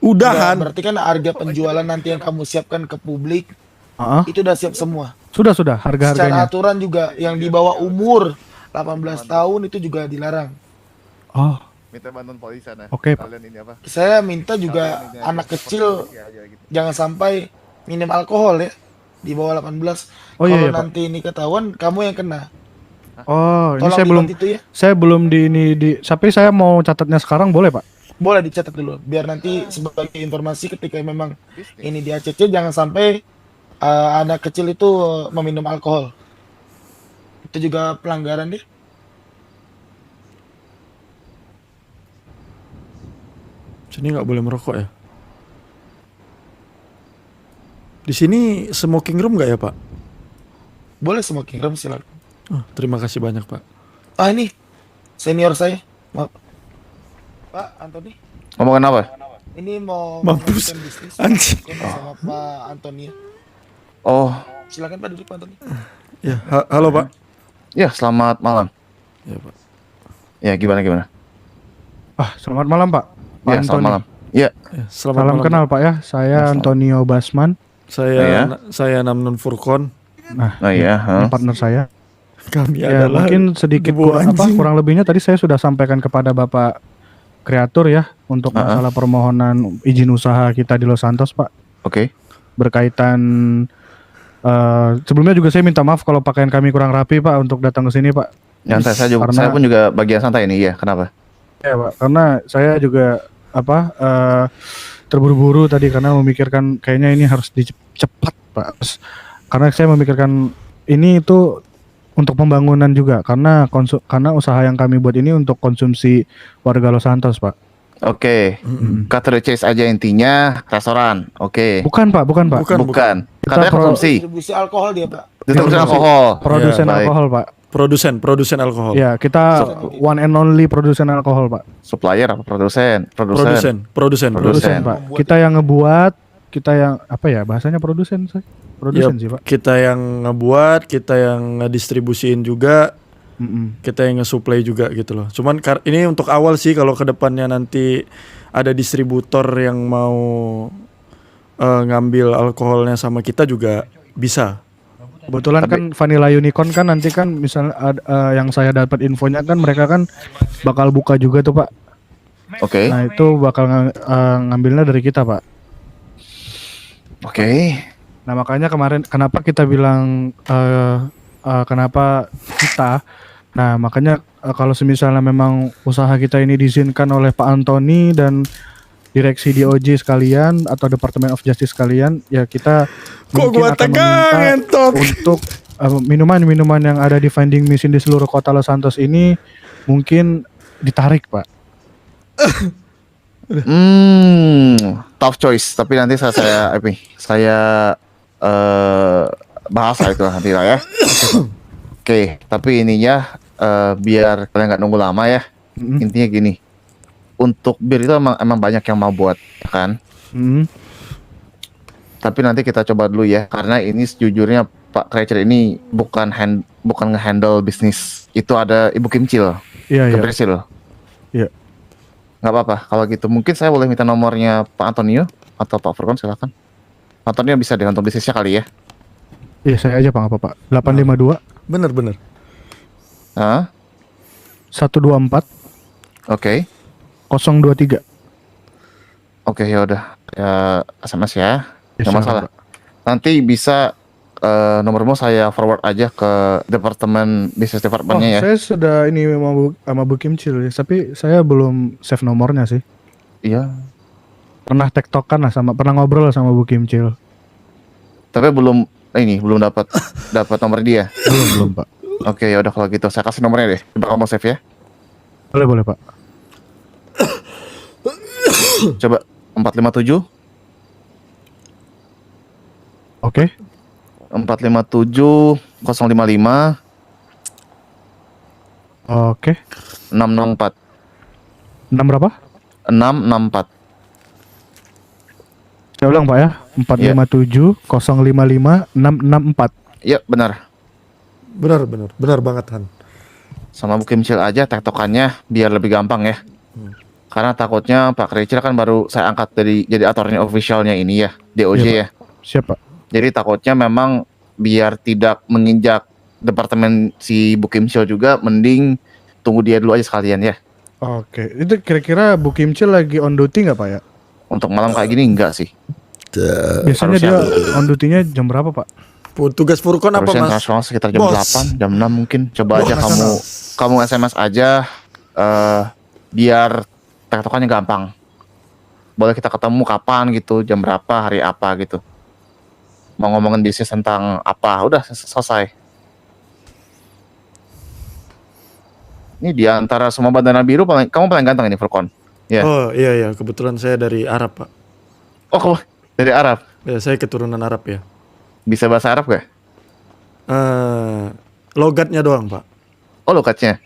Udahan. Berarti kan harga penjualan nanti yang kamu siapkan ke publik Heeh. itu udah siap semua. Sudah Secara harga-harganya. aturan juga yang di bawah umur 18 tahun itu juga dilarang. Oh, Minta bantuan polisi sana. Oke, Pak. Kalian ini apa? Saya minta juga anak kecil jangan sampai minum alkohol ya di bawah 18. Oh, iya, Kalau iya, Pak. nanti ini ketahuan kamu yang kena. Oh, ini Tolong saya belum diingat itu ya. saya belum tapi saya mau catatnya sekarang boleh Pak? Boleh dicatat dulu biar nanti sebagai informasi ketika memang ini di ACC jangan sampai anak kecil itu meminum alkohol. Itu juga pelanggaran deh. Sini nggak boleh merokok ya? Di sini smoking room nggak ya, Pak? Boleh smoking room silakan. Oh, terima kasih banyak, Pak. Ah ini senior saya. Maaf. Pak Antoni, Ngomongin apa? ini mau Mampus. melakukan bisnis Anjing. sama Pak Antoni. Oh, Silakan Pak duduk Pak Antoni. Ya, halo, Pak. ya selamat malam. Ya, Pak. Ya gimana? Ah, selamat malam Pak. Pak Ya selamat Antoni. malam. Ya, Ya, selamat Salam malam, kenal Pak ya. Saya Antonio Basman. Pak. Saya Ya. saya Namnun Furkon. Nah, oh iya. partner saya. Kami Ya, adalah mungkin sedikit debu anjing. kurang lebihnya tadi saya sudah sampaikan kepada Bapak Kreatur ya untuk masalah permohonan izin usaha kita di Los Santos Pak, Oke. berkaitan sebelumnya juga saya minta maaf kalau pakaian kami kurang rapi Pak untuk datang ke sini Pak. Santai Karena- saya pun juga bagian santai ini ya. Kenapa? Ya Pak, karena saya juga terburu-buru tadi karena memikirkan kayaknya ini harus cepat Pak. Karena saya memikirkan ini itu untuk pembangunan juga karena usaha yang kami buat ini untuk konsumsi warga Los Santos Pak. Oke. Cut to the chase aja intinya restoran. Oke. Bukan Pak. Bukan. Bukan. Kita Katanya konsumsi. Distribusi alkohol dia Pak. Distribusi alkohol. Produsen Ya, baik. alkohol Pak. Produsen alkohol. Ya kita one and only produsen alkohol Pak. Supplier apa produsen? Produsen. Produsen. Pak. Kita yang ngebuat, kita yang apa ya bahasanya produsen sih. Produsen Ya, sih Pak. kita yang ngebuat, kita yang ngedistribusiin juga, kita yang nge-supply juga gitu loh. Cuman ini untuk awal sih, kalau kedepannya nanti ada distributor yang mau ngambil alkoholnya sama kita juga bisa. Kebetulan kan Vanilla Unicorn kan nanti kan misalnya yang saya dapat infonya kan mereka kan bakal buka juga tuh Pak. Oke. Nah itu bakal ngambilnya dari kita Pak. Oke. Nah makanya kemarin kenapa kita bilang kenapa kita. Nah makanya kalau semisalnya memang usaha kita ini diizinkan oleh Pak Antoni dan direksi DOJ sekalian atau Department of Justice sekalian, ya kita mungkin akan meminta untuk minuman-minuman yang ada di vending machine di seluruh kota Los Santos ini mungkin ditarik Pak. Tough choice. Tapi nanti saya bahas lah itu nanti lah ya. Oke, tapi ininya biar kalian nggak nunggu lama ya. Intinya gini, untuk bir itu emang banyak yang mau buat, ya kan? Tapi nanti kita coba dulu ya, karena ini sejujurnya Pak Krecer ini bukan nge-handle bisnis. Itu ada Ibu Kimcil, Iya, iya. Kepresil. Iya. Nggak apa-apa, kalau gitu mungkin saya boleh minta nomornya Pak Antonio atau Pak Furkon, silakan. Pak Antonio bisa deh untuk bisnisnya kali ya. Iya, saya aja Pak, nggak apa-apa. 852 Bener. Hah? 124 Oke. 023. Oke, ya udah. Ya, SMS ya. Ya, Nggak silakan, masalah. Pak. Nanti bisa nomormu saya forward aja ke departemen bisnis departemennya ya. Saya sudah ini sama Bu Kimcil ya, tapi saya belum save nomornya sih. Iya. Pernah tektokan lah pernah ngobrol sama Bu Kimcil. Tapi belum dapat nomor dia. Belum Pak. Oke, ya udah kalau gitu saya kasih nomornya deh. Coba kamu save ya. Boleh Pak. Coba 457 Oke. 457 055 Oke. 664 6 berapa? 664. Saya ulang Pak ya. 457 055 664. Iya, benar. Benar banget Han. Sama Bu Kimcil aja tektokannya biar lebih gampang ya. Karena takutnya Pak Krecer kan baru saya angkat jadi attorney officialnya ini ya, DOJ Iya, ya. Siap Pak. Jadi takutnya memang biar tidak menginjak departemen si Bu Kimcil juga, mending tunggu dia dulu aja sekalian ya. Oke. Itu kira-kira Bu Kimcil lagi on duty nggak Pak ya? Untuk malam kayak gini enggak sih. Biasanya Harusnya. dia on duty-nya jam berapa Pak? Tugas Furkon apa Harusnya Mas? internasional sekitar jam Bos. 8, jam 6 mungkin. Coba Bos, aja kamu SMS aja biar tektokannya gampang. Boleh kita ketemu kapan gitu, jam berapa, hari apa gitu. Mau ngomongin bisnis tentang apa, udah selesai. Ini di antara semua bandana biru kamu paling ganteng ini Furkon. Ya. Oh iya, kebetulan saya dari Arab Pak. Oh, kamu dari Arab. Ya, saya keturunan Arab ya. Bisa bahasa Arab gak? Logatnya doang Pak. Oh, lokatnya.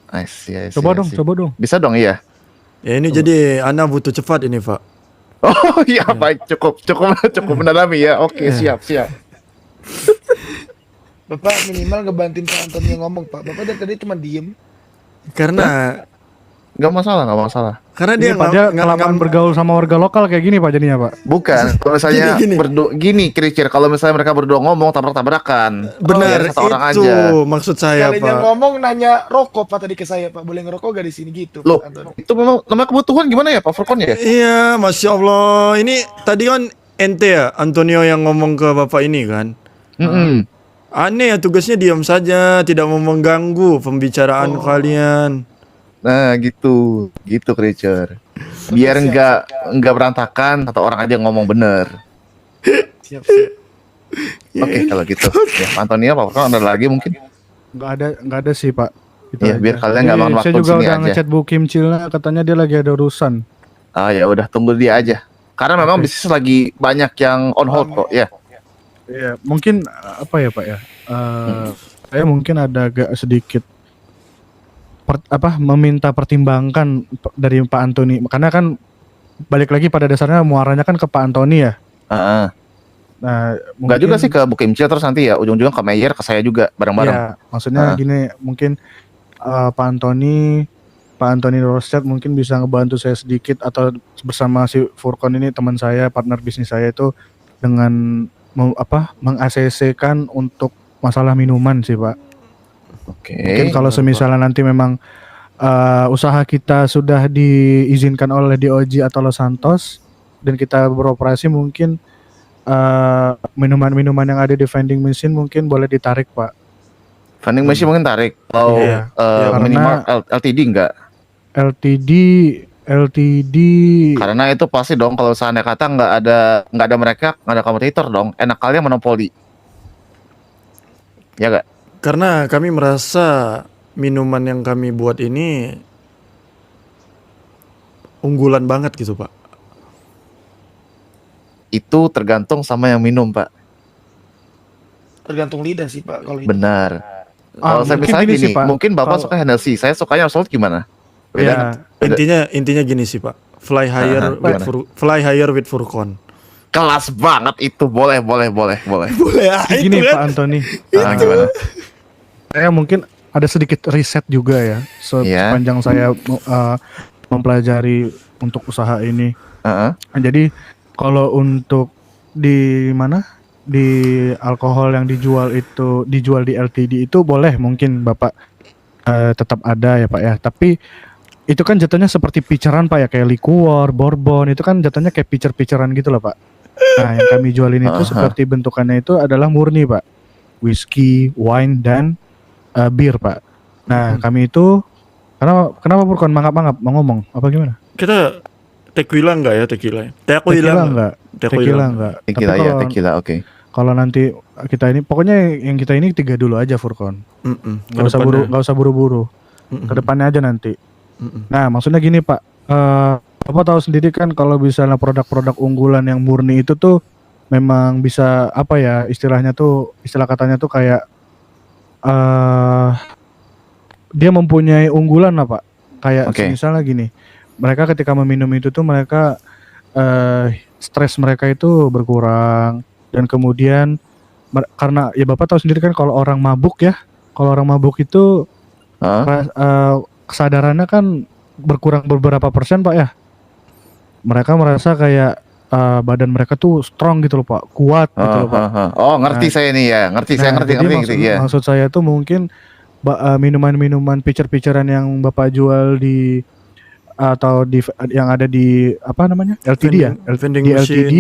I see. Coba dong. Bisa dong, iya. Ya ini jadi Ana butuh cepat ini Pak. Oh iya, baik, cukup mendalami ya. Oke, siap. Bapak minimal ngebantuin Pak Antonio ngomong Pak. Bapak dari tadi cuma diem. Karena Nggak masalah. Karena dia Iya, Pak, dia kelamaan bergaul sama warga lokal kayak gini Pak jadinya Pak. Bukan, kalau misalnya Gini. Krecer, kalau misalnya mereka berdua ngomong tabrak-tabrakan. Benar, Biar satu orang itu aja. maksud saya Kalinya Pak. ngomong nanya rokok Pak tadi ke saya Pak. Boleh ngerokok gak di sini gitu Loh, Pak Antonio. itu memang namanya kebutuhan gimana ya Pak Furkon ya? Iya, Masya Allah. Ini tadi kan ente ya, Antonio yang ngomong ke Bapak ini kan. Aneh ya, tugasnya diam saja, tidak mau mengganggu pembicaraan kalian. Nah, gitu Krecer. Biar nggak berantakan, satu orang aja ngomong bener. Siap. Oke, kalau gitu. Ya, Pak Antonio, Pak Furkon ada lagi mungkin? Nggak ada sih Pak. Itu Iya, aja. biar kalian nggak Ini makan Saya waktu juga sini udah aja. ngechat Bu Kimcilnya, katanya dia lagi ada urusan. Ah ya udah, tunggu dia aja. Karena memang bisnis lagi banyak yang on hold kok, ya. Iya, mungkin apa ya Pak ya? Saya mungkin ada agak sedikit meminta pertimbangkan dari Pak Antoni, karena kan balik lagi pada dasarnya muaranya kan ke Pak Antoni ya. Nah, Nggak juga sih ke Bu Kimcil, terus nanti ya ujung-ujungnya ke Mayer, ke saya juga bareng-bareng. Ya, maksudnya gini, mungkin Pak Antoni Rosset mungkin bisa ngebantu saya sedikit, atau bersama si Furkon ini teman saya, partner bisnis saya itu, dengan meng-ACC-kan untuk masalah minuman sih Pak. Oke. Mungkin kalau semisalnya nanti memang usaha kita sudah diizinkan oleh DOJ atau Los Santos dan kita beroperasi, mungkin minuman-minuman yang ada di vending machine mungkin boleh ditarik Pak. Vending machine mungkin tarik. Kalau Iya. minimal LTD enggak? LTD Karena itu pasti dong, kalau misalnya kata nggak ada mereka, nggak ada kompetitor dong. Enak kalian monopoli. Ya nggak? Karena kami merasa minuman yang kami buat ini unggulan banget gitu Pak. Itu tergantung sama yang minum, Pak. tergantung lidah sih Pak kalau itu. Benar. Kalau saya mungkin misalnya gini gini, sih, Pak. mungkin Bapak Kalau- suka handle C, saya sukanya salt gimana? Ya, Intinya gini sih Pak. Fly higher gimana? fly higher with Furcon. Kelas banget itu, boleh. Boleh gini Pak Anthony. Gimana? Saya mungkin ada sedikit riset juga ya Iya. sepanjang saya mempelajari untuk usaha ini. Heeh. Jadi kalau untuk di mana di alkohol yang dijual di LTD itu boleh mungkin Bapak tetap ada ya Pak ya. Tapi itu kan jatuhnya seperti pitcheran Pak ya, kayak liquor, bourbon itu kan jatuhnya kayak pitcher-pitcheran gitu loh Pak. Nah yang kami jualin itu seperti bentukannya itu adalah murni Pak, whisky, wine dan bir Pak. Nah kami itu kenapa Purkon mangap-mangap mau ngomong apa gimana? Kita tequila enggak ya tequila? Tequila enggak? Tequila enggak. Tequila Tapi ya, kalau- tequila oke. Kalau nanti kita ini pokoknya yang kita ini 3 dulu aja Furkon. Nggak usah buru-buru. Kedepannya aja nanti. Nah maksudnya gini Pak, Bapak tahu sendiri kan kalau misalnya produk-produk unggulan yang murni itu tuh memang bisa apa ya istilah katanya tuh kayak dia mempunyai unggulan lah Pak. Kayak misalnya gini, mereka ketika meminum itu tuh mereka stres mereka itu berkurang dan kemudian karena ya Bapak tahu sendiri kan kalau orang mabuk itu kesadarannya kan berkurang beberapa persen Pak ya. Mereka merasa kayak badan mereka tuh strong gitu loh Pak, kuat gitu loh Pak. Oh ngerti saya ini ya, ngerti ya. Maksud saya tuh mungkin minuman-minuman pitcher-pitcheran yang Bapak jual di atau di yang ada di apa namanya LTD ya, vending di machine. LTD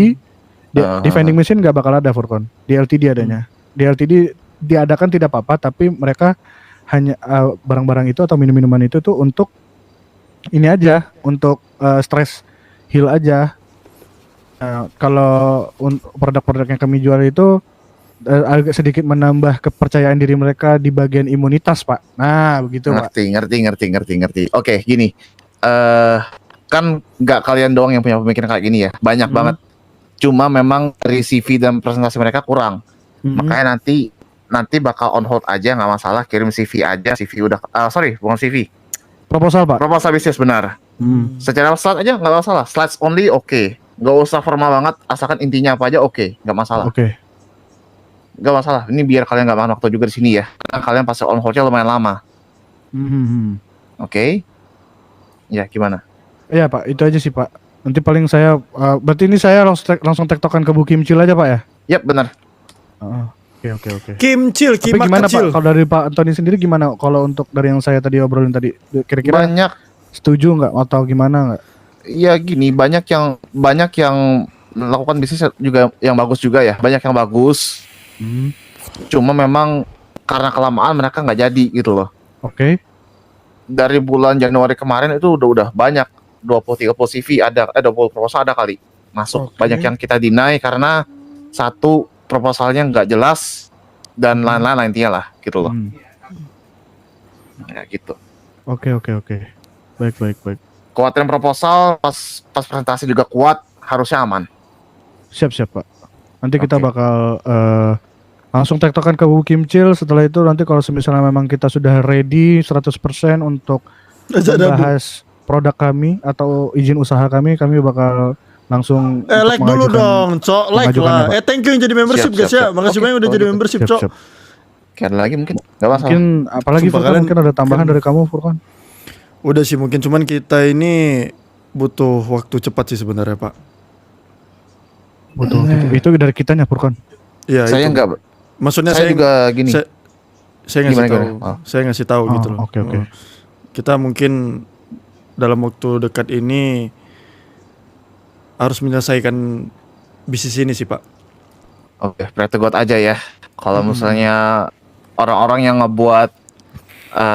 di vending machine nggak bakal ada Furkon, di LTD adanya. Di LTD diadakan tidak apa-apa, tapi mereka hanya barang-barang itu atau minum-minuman itu tuh untuk ini aja, untuk stress heal aja. Kalau produk-produk yang kami jual itu agak sedikit menambah kepercayaan diri mereka di bagian imunitas Pak. Nah begitu Pak. Ngerti. Oke gini, kan nggak kalian doang yang punya pemikiran kayak gini ya, banyak banget. Cuma memang dari CV dan presentasi mereka kurang. Makanya nanti bakal on hold aja, nggak masalah, kirim CV aja. CV udah bukan CV, Proposal Pak. proposal bisnis benar. Secara slide aja nggak masalah, slides only oke. Nggak usah formal banget, asalkan intinya apa aja oke, nggak masalah. Oke. Nggak masalah, ini biar kalian nggak makan waktu juga di sini ya, karena kalian pasti on holdnya lumayan lama. Oke. Ya gimana? Iya Pak, itu aja sih Pak. Nanti paling saya berarti ini saya langsung tektokan ke Bu Kimcil aja Pak ya? Yap benar. Oke. Kimcil, Tapi kimak gimana kecil. Pak? Kalau dari Pak Antoni sendiri gimana? Kalau untuk dari yang saya tadi obrolin tadi, kira-kira Banyak. setuju nggak atau gimana nggak? Ya gini, banyak yang melakukan bisnis juga yang bagus juga ya, banyak yang bagus. Cuma memang karena kelamaan mereka nggak jadi gitu loh. Oke. Dari bulan Januari kemarin itu udah banyak 20-30 CV ada, 20 proposal ada kali masuk. Banyak yang kita deny karena satu proposalnya nggak jelas dan lain-lain intinya lah gitu loh. Ya gitu. Oke. Baik. Kuatin proposal pas presentasi juga kuat, harusnya aman. Siap Pak. Nanti kita bakal langsung tektokan ke Bu Kimcil. Setelah itu nanti kalau misalnya memang kita sudah ready 100% untuk membahas produk kami atau izin usaha kami bakal langsung Like dulu dong, Cok. Like lah. Thank you yang jadi membership guys ya. Makasih banyak udah jadi membership, Cok. Kayak lagi mungkin nggak masalah. Mungkin apalagi Furkan, mungkin ada tambahan dari kamu Furkan. Udah sih mungkin, cuman kita ini butuh waktu cepat sih sebenarnya Pak. Butuh itu dari kitanya Furkan. Iya. Saya itu. nggak. Maksudnya saya juga gini. Saya ngasih tahu. Gimana? Saya ngasih tahu gitu loh. Oke. Kita mungkin dalam waktu dekat ini harus menyelesaikan bisnis ini sih Pak. Oke, pray to God aja ya. Kalau misalnya orang-orang yang ngebuat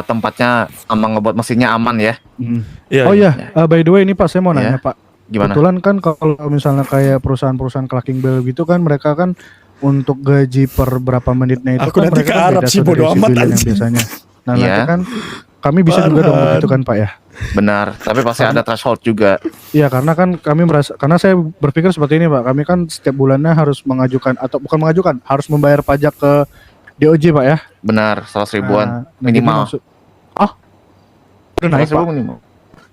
tempatnya sama ngebuat mesinnya aman ya. By the way ini Pak, saya mau nanya Pak. Gimana? Kebetulan kan kalau misalnya kayak perusahaan-perusahaan Clucking Bell gitu kan mereka kan untuk gaji per berapa menitnya itu Aku kan nanti mereka ke Arab beda sih, tuh bodo dari amat civilian yang anjing. biasanya. Nah nanti kan kami bisa juga dong begitu kan Pak ya? Benar, tapi pasti ada threshold juga. Iya, karena kan kami karena saya berpikir seperti ini Pak, kami kan setiap bulannya harus mengajukan atau bukan mengajukan, harus membayar pajak ke DOJ Pak ya. Benar, 100 ribuan Nah, jadi minimal. Udah naik 100 ribu Pak. minimal.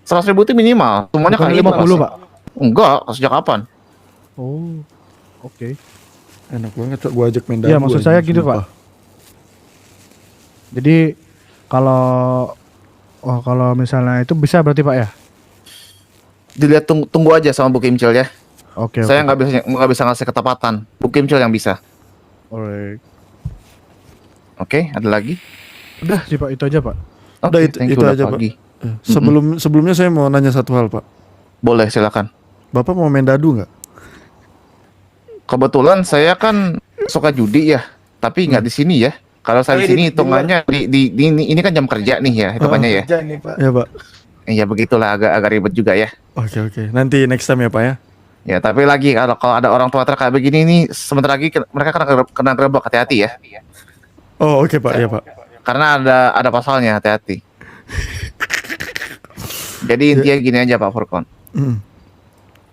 100 ribu itu minimal. Semuanya Bukan kali 50 Pak. Enggak, sejak kapan? Oh, oke. Enak banget Pak, gua ajak main Iya, dagu maksud aja, saya gitu sumpah. Pak. Jadi kalau misalnya itu bisa berarti Pak ya? Dilihat tunggu aja sama Bu Kimcil ya. Oke. Saya nggak bisa ngasih ketepatan. Bu Kimcil yang bisa. Alright. Oke, ada lagi? Udah sih Pak, itu aja Pak. Udah, Oke, itu- thank you, itu udah aja, Pak. pagi. Sebelumnya saya mau nanya satu hal Pak. Boleh, silakan. Bapak mau main dadu nggak? Kebetulan saya kan suka judi ya, tapi nggak di sini ya. Kalau saya di sini hitungannya ini kan jam kerja nih ya, hitungannya ya. Kerja nih, Pak. Ya Pak. Iya begitulah, agak ribet juga ya. Oke. Nanti next time ya Pak ya. Ya tapi lagi kalau ada orang tua kayak begini nih, sebentar lagi mereka kena gerebek, hati-hati ya. Oh oke Pak, ya Pak. Karena ada pasalnya, hati-hati. Jadi intinya gini aja Pak Furkon. Hmm.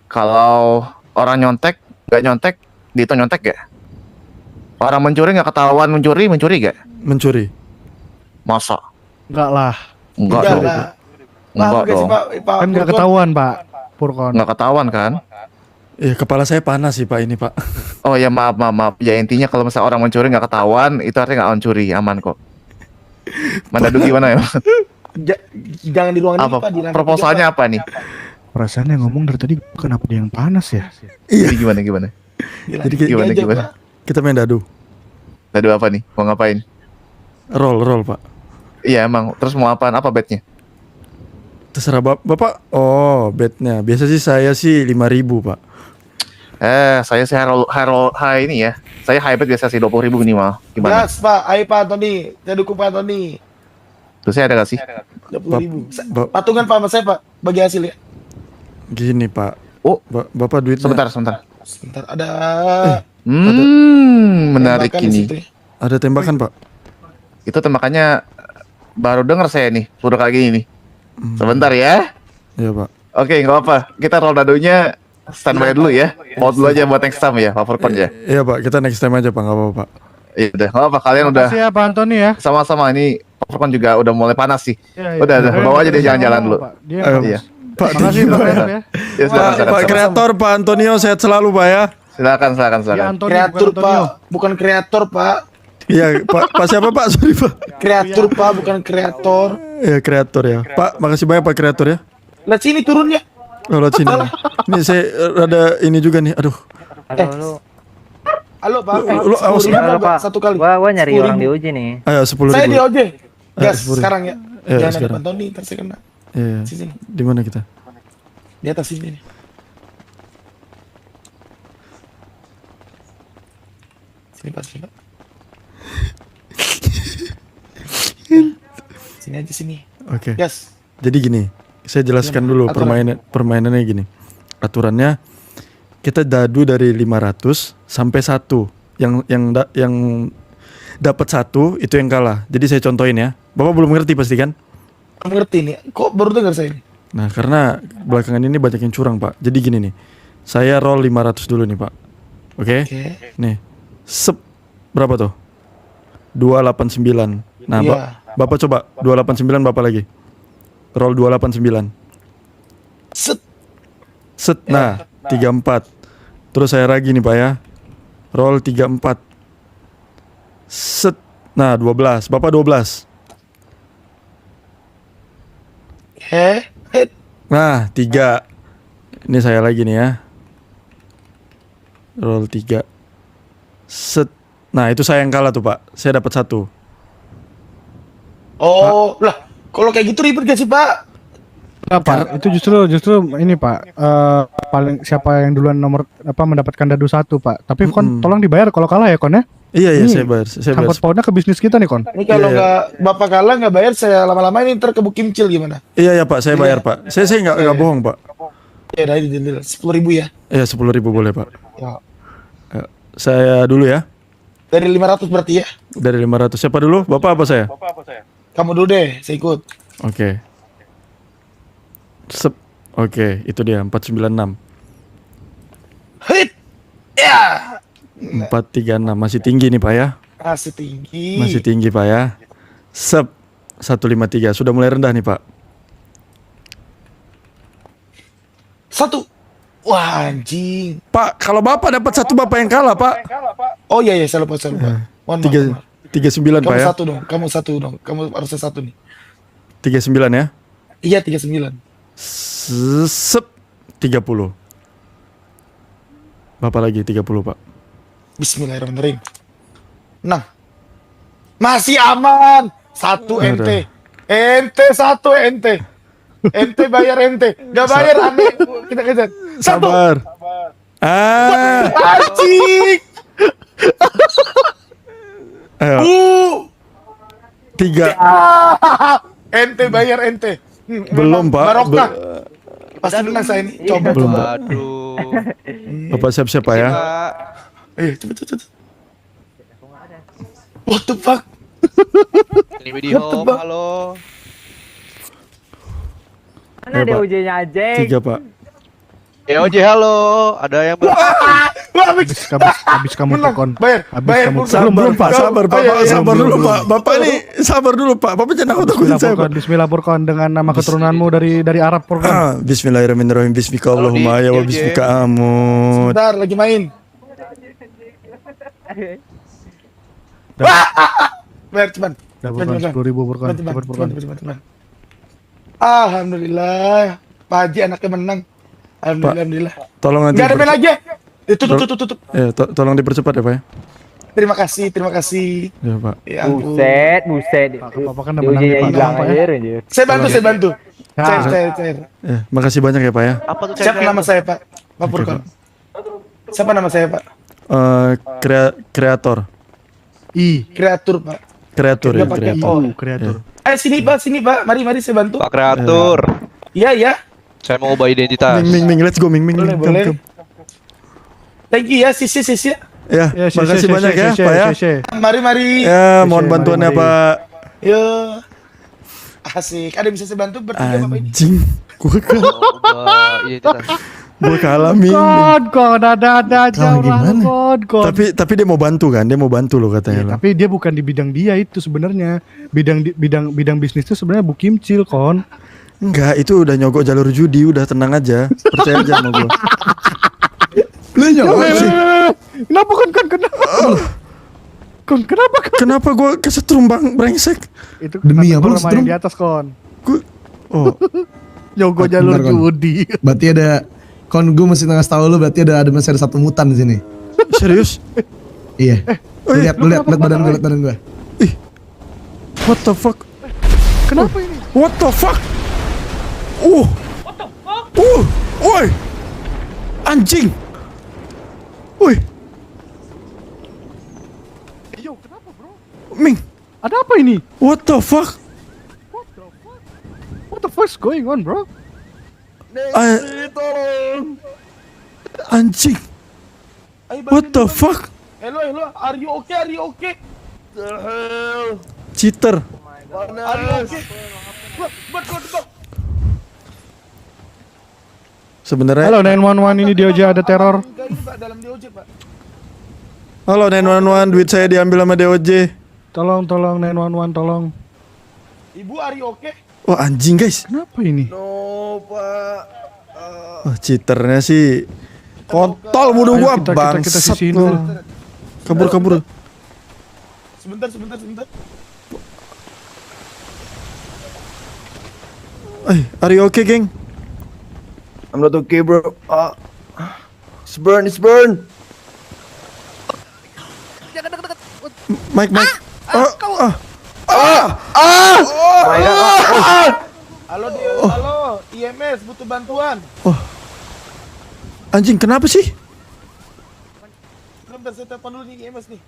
Kalau orang nyontek, nggak nyontek, dihitung nyontek gak? Orang mencuri nggak ketahuan mencuri gak? Mencuri. Masa? Enggak lah. Enggak Enggak dong. lah. Enggak Pak, dong. Pak, Kan nggak Furkon. ketahuan Pak Purkon. Nggak ketahuan kan? Ya kepala saya panas sih Pak ini Pak. Oh ya maaf. Ya intinya kalau misalnya orang mencuri nggak ketahuan, itu artinya nggak mencuri, aman kok. Mandadu gimana ya? Jangan di ruangan ini, Apa? Pak. Di lantai Proposalnya apa nih? Perasaan yang ngomong dari tadi kenapa dia yang panas ya? Jadi gimana? tiga. Jadi Di lantai tiga aja, gimana? Pak. Kita main dadu. Tadi apa nih? Mau ngapain? Roll Pak. Iya emang. Terus mau apaan? Apa bednya? Terserah Bapak. Oh bednya. Biasa sih saya sih 5.000 Pak. Saya sih high ini ya. Saya high bet biasa sih 20 ribu minimal. Gimana? Gas, Pak. Ayo Pak Tony. Saya dukung Pak Tony. Terus saya ada gak sih? 20.000. Ba- Patungan Pak sama saya Pak. Bagi hasil ya. Gini Pak. Oh. Bapak duitnya. Sebentar. Sebentar. Ada. Menarik tembakan di ini. situ ya. Ada tembakan Pak. Itu tembakannya baru denger saya nih. Suruh kayak gini nih. Sebentar ya. Iya Pak. Oke, nggak apa. Kita roll dadonya standby dulu ya. Hold dulu aja buat next time ya, Pak Furkon ya. Iya Pak. Kita next time aja Pak. Nggak apa-apa Pak. Iya udah, nggak apa. Kalian udah Makasih ya Pak Antoni ya. sama-sama. Ini Pak Furkon juga udah mulai panas sih. Iya, Udah, iya. bawa aja dia jalan-jalan dulu. Pak. Dia Ayo, Iya. Pak. Makasih Pak Kreator ya. Ya, silakan, Pak silakan. kreator Pak Antonio sehat selalu Pak ya. Silakan. Dia Antoni Kreatur bukan Antonio. Pak. Bukan kreator Pak. Iya Pak siapa Pak? Sorry Pak. Kreatur Pak. Bukan kreator. Ya kreator ya. Pak makasih banyak Pak kreator ya. Lihat sini turunnya. Oh lihat sini. Ini saya ada ini juga nih. Aduh. Halo Pak. Lu awas. 10.000 Halo, Pak. Pak. Satu kali. Gua nyari 10.000. orang di uji nih. Ayo 10.000. Saya di OJ. Gas 10.000. sekarang ya. Iya, Jangan ada sekarang. Pak Tony. Ntar saya kena. Iya. Sini. Di mana kita? Di atas sini nih. Sini Pak. Sini Pak. Sini aja sini. Oke. Gas. Jadi gini, saya jelaskan dulu Aturan. permainannya gini. Aturannya kita dadu dari 500 sampai 1. Yang dapat 1 itu yang kalah. Jadi saya contohin ya. Bapak belum ngerti pasti kan? Mengerti nih. Kok baru dengar saya ini? Nah, karena belakangan ini banyak yang curang, Pak. Jadi gini nih. Saya roll 500 dulu nih, Pak. Oke? Oke. Nih. Sep berapa tuh? 289. Nah, Iya. Bapak coba 289 Bapak lagi. Roll 289. Set. Set. Nah, 34. Terus saya lagi nih, Pak ya. Roll 34. Set. Nah, 12. Bapak 12. Nah, 3. Ini saya lagi nih ya. Roll 3. Set. Nah, itu saya yang kalah tuh, Pak. Saya dapat 1. Oh, lah. Kalau kayak gitu ribet gak sih, Pak? Enggak, Pak. Itu justru ini Pak. Paling siapa yang duluan mendapatkan dadu 1 Pak. Tapi Kon tolong dibayar kalau kalah ya Kon ya. Iya, Ini saya bayar. Saya bayar. Sangkut pautnya ke bisnis kita nih Kon. Ini kalau Iya. nggak Bapak kalah nggak bayar, saya lama-lama ini ntar ke Bukimcil gimana? Iya, Pak. Saya bayar, Pak. Saya nggak bohong, Pak. Ya, dari deal 10.000 ya. Iya, 10.000 boleh, Pak. Ya. Saya dulu ya. Dari 500 berarti ya. Dari 500. Siapa dulu? Bapak apa saya? Kamu dulu deh, saya ikut. Oke. Sep. Oke, itu dia 496. Hit. Ya. 436 masih tinggi nih Pak ya. Masih tinggi. Masih tinggi Pak ya. Sep 153 sudah mulai rendah nih Pak. 1. Wah anjing. Pak, kalau Bapak dapat 1 Bapak yang kalah Pak. Oh iya saya lupa. Mohon maaf. 39 Pak Kamu ya. 1 dong. Kamu 1 dong. Kamu harusnya 1 nih. 39 ya. Iya 39. Sep 30. Bapak lagi 30 Pak. Bismillahirrahmanirrahim. Nah. Masih aman. 1 ente. Ente 1 ente. Ente bayar ente. Gak bayar aneh. Kita kejar. 1. Sabar. Anjing. Ayo. 3. Ente bayar ente. Belum Pak. Barokah. Pasti menang saya ini. Coba. Belum Pak. Aduh. Bapak siap-siap Pak ya. Cepet. What the fuck? Ini video halo. Mana DOJ-nya aja? 3 Pak. DOJ halo. Ada yang Habis kamu telepon. Bayar. Belum Pak, sabar Bapak, sabar dulu Pak. Bapak ini sabar dulu Pak. Bapak jangan takut saya Pak. Bismillah Furqan dengan nama keturunanmu dari Arab Furqan. Bismillahirrahmanirrahim. Bismillahirrahmanirrahim. Ya wa bismika amut. Bentar lagi main. Bayar cepat. Dah Furqan 10.000 Furqan. Cepat Furqan. Cepat. Alhamdulillah. Pak Haji anaknya menang. Alhamdulillah. Tolong nanti. Enggak ada main lagi ya? Tutup. Ya, tolong dipercepat ya Pak ya. Terima kasih. Ya Pak. Ya ampun. Buset. Bapak kan menang nih, Pak. Tolong, Pak, ya. Saya bantu. Cair. Ya, makasih banyak ya Pak ya. Siapa nama saya Pak? Pak Furqan. Siapa nama saya Pak? Kreator. Kreatur Pak. Kreatur ya, Dia pakai kreator. Kreator. Sini Pak. Mari saya bantu. Pak Kreatur. Iya. Saya mau ubah identitas. Ming, let's go Ming. Boleh. Thank you ya Sis ya. Ya, makasih banyak ya Pak ya. Mari. Ya, mohon bantuannya Pak. Yo. Asik. Ada yang bisa saya bantu bertiga Bapak ini? Anjing. Ubah identitas. Gue kalah Ming. Kon ada aja orang kon. Tapi dia mau bantu kan? Dia mau bantu loh katanya. Tapi dia bukan di bidang dia itu sebenarnya. Bidang bisnis itu sebenarnya Bu Kimcil kon. Enggak, itu udah nyogok jalur judi, udah tenang aja. Percaya aja sama gue. Lu nyogok sih. Kenapa kon? Kenapa gue kesetrum bang brengsek? Itu Demi apa lu orang setrum? main di atas kon. Nyogok Bentar, jalur Kon. judi. Berarti ada gue masih ngasih tahu lu berarti masih ada 1 mutan di sini. Serius? Iya. Lu lihat badan gue. What the fuck? Kenapa ini? What the fuck? Woi. Anjing. Woi. Yo, kenapa bro? Ming. Ada apa ini? What the fuck? What the fuck's going on, bro? Anjing. What the fuck? Hello. Are you okay? The hell? Cheater. Are you okay? But. Sebenarnya. Halo 911 ini DOJ ada teror. Ini Pak dalam DOJ Pak. Halo 911, duit saya diambil sama DOJ. Tolong 911 tolong. Ibu are you okay? Wah anjing guys. Kenapa ini? No Pak. Wah cheaternya sih. Kontol musuh gua Ayo, kita bangsat sisihin lu. dulu. Kabur. Sebentar. Are you okay, geng? I'm not okay, bro. It's burn. Mike. Halo, IMS butuh bantuan. Anjing kenapa sih? Bentar saya telepon dulu nih IMS nih.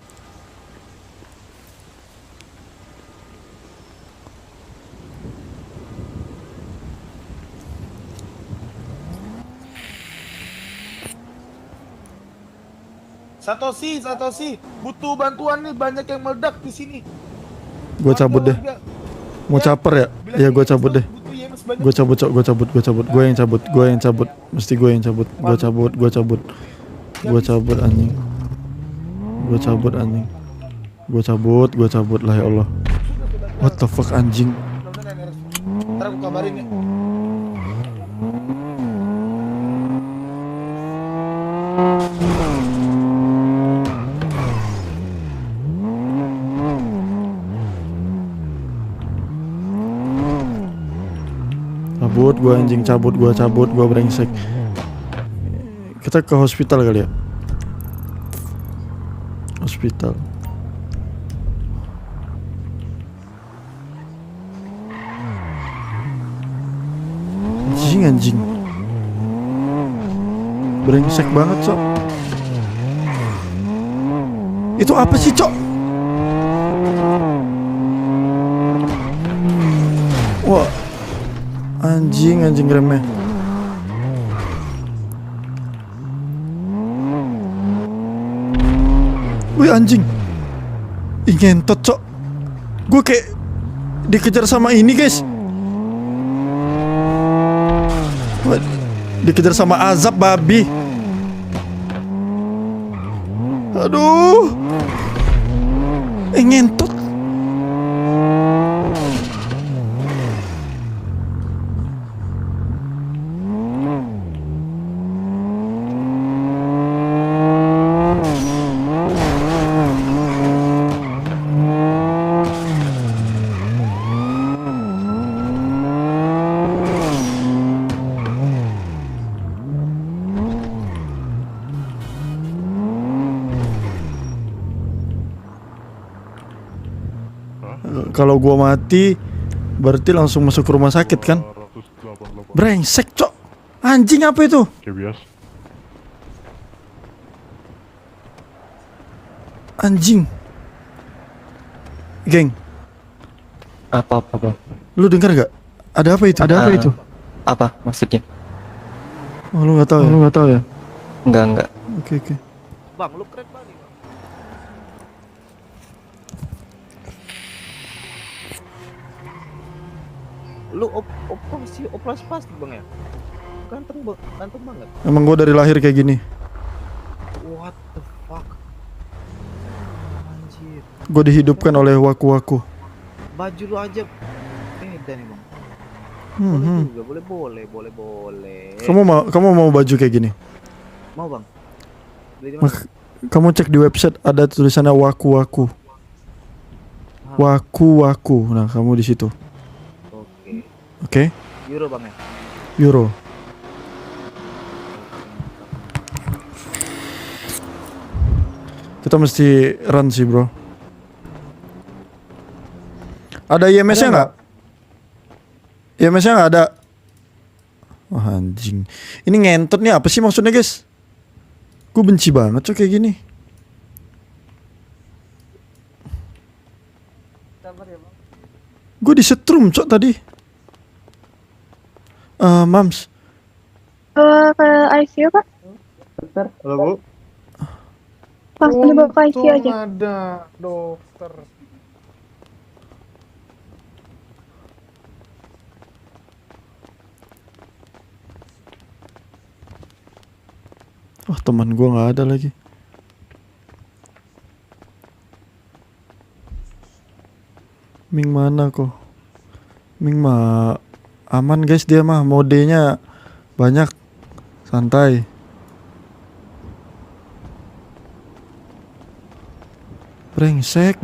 Satoshi, butuh bantuan nih, banyak yang meledak di sini. Gue cabut deh. Mau caper ya? Ya gue cabut deh. Gue cabut, Cok. Gue cabut. Gue yang cabut. Mesti gue yang cabut. Gue cabut anjing. Gue cabut lah ya Allah. What the fuck anjing? Ntar aku kabarin ya. Cabut, gue anjing, cabut, gue brengsek. Kita ke hospital kali ya? Hospital. Anjing. Brengsek banget, Cok. Itu apa sih, Cok? Wah. Anjing remeh. Wih anjing. Ih ngentot, Cok. Gue kayak dikejar sama ini, guys. Dikejar sama azab babi. Aduh. Ngentot. Kalau gua mati berarti langsung masuk ke rumah sakit kan? Brengsek, Cok. Anjing apa itu? Anjing. Geng. Apa? Lu dengar gak? Ada apa itu? Apa maksudnya? Oh, lu nggak tahu ya? Enggak. Oke. Bang, lu keren banget. Lu operasi pasti bang ya? Ganteng banget. Emang gua dari lahir kayak gini. What the fuck? Anjir. Gua dihidupkan oleh waku-waku. Baju lu aja beda nih bang. Boleh. Kamu mau baju kayak gini? Mau bang? Beli di mana? Kamu cek di website ada tulisannya waku-waku. Waku-waku. Nah, kamu di situ. Oke? Euro bang ya? Euro. Kita mesti run sih, bro. Ada IMS-nya nggak? IMS-nya nggak ada. Wah, anjing. Ini ngentot nih, apa sih maksudnya, guys? Gue benci banget Cok kayak gini. Gue disetrum, Cok, tadi. Mams. Ke ICU, Pak? Halo, Bu. Langsung dibawa ke ICU aja. Ada dokter. Oh, teman gue nggak ada lagi. Ming mana kok? Ming mah aman guys, dia mah modenya banyak, santai. Brengsek.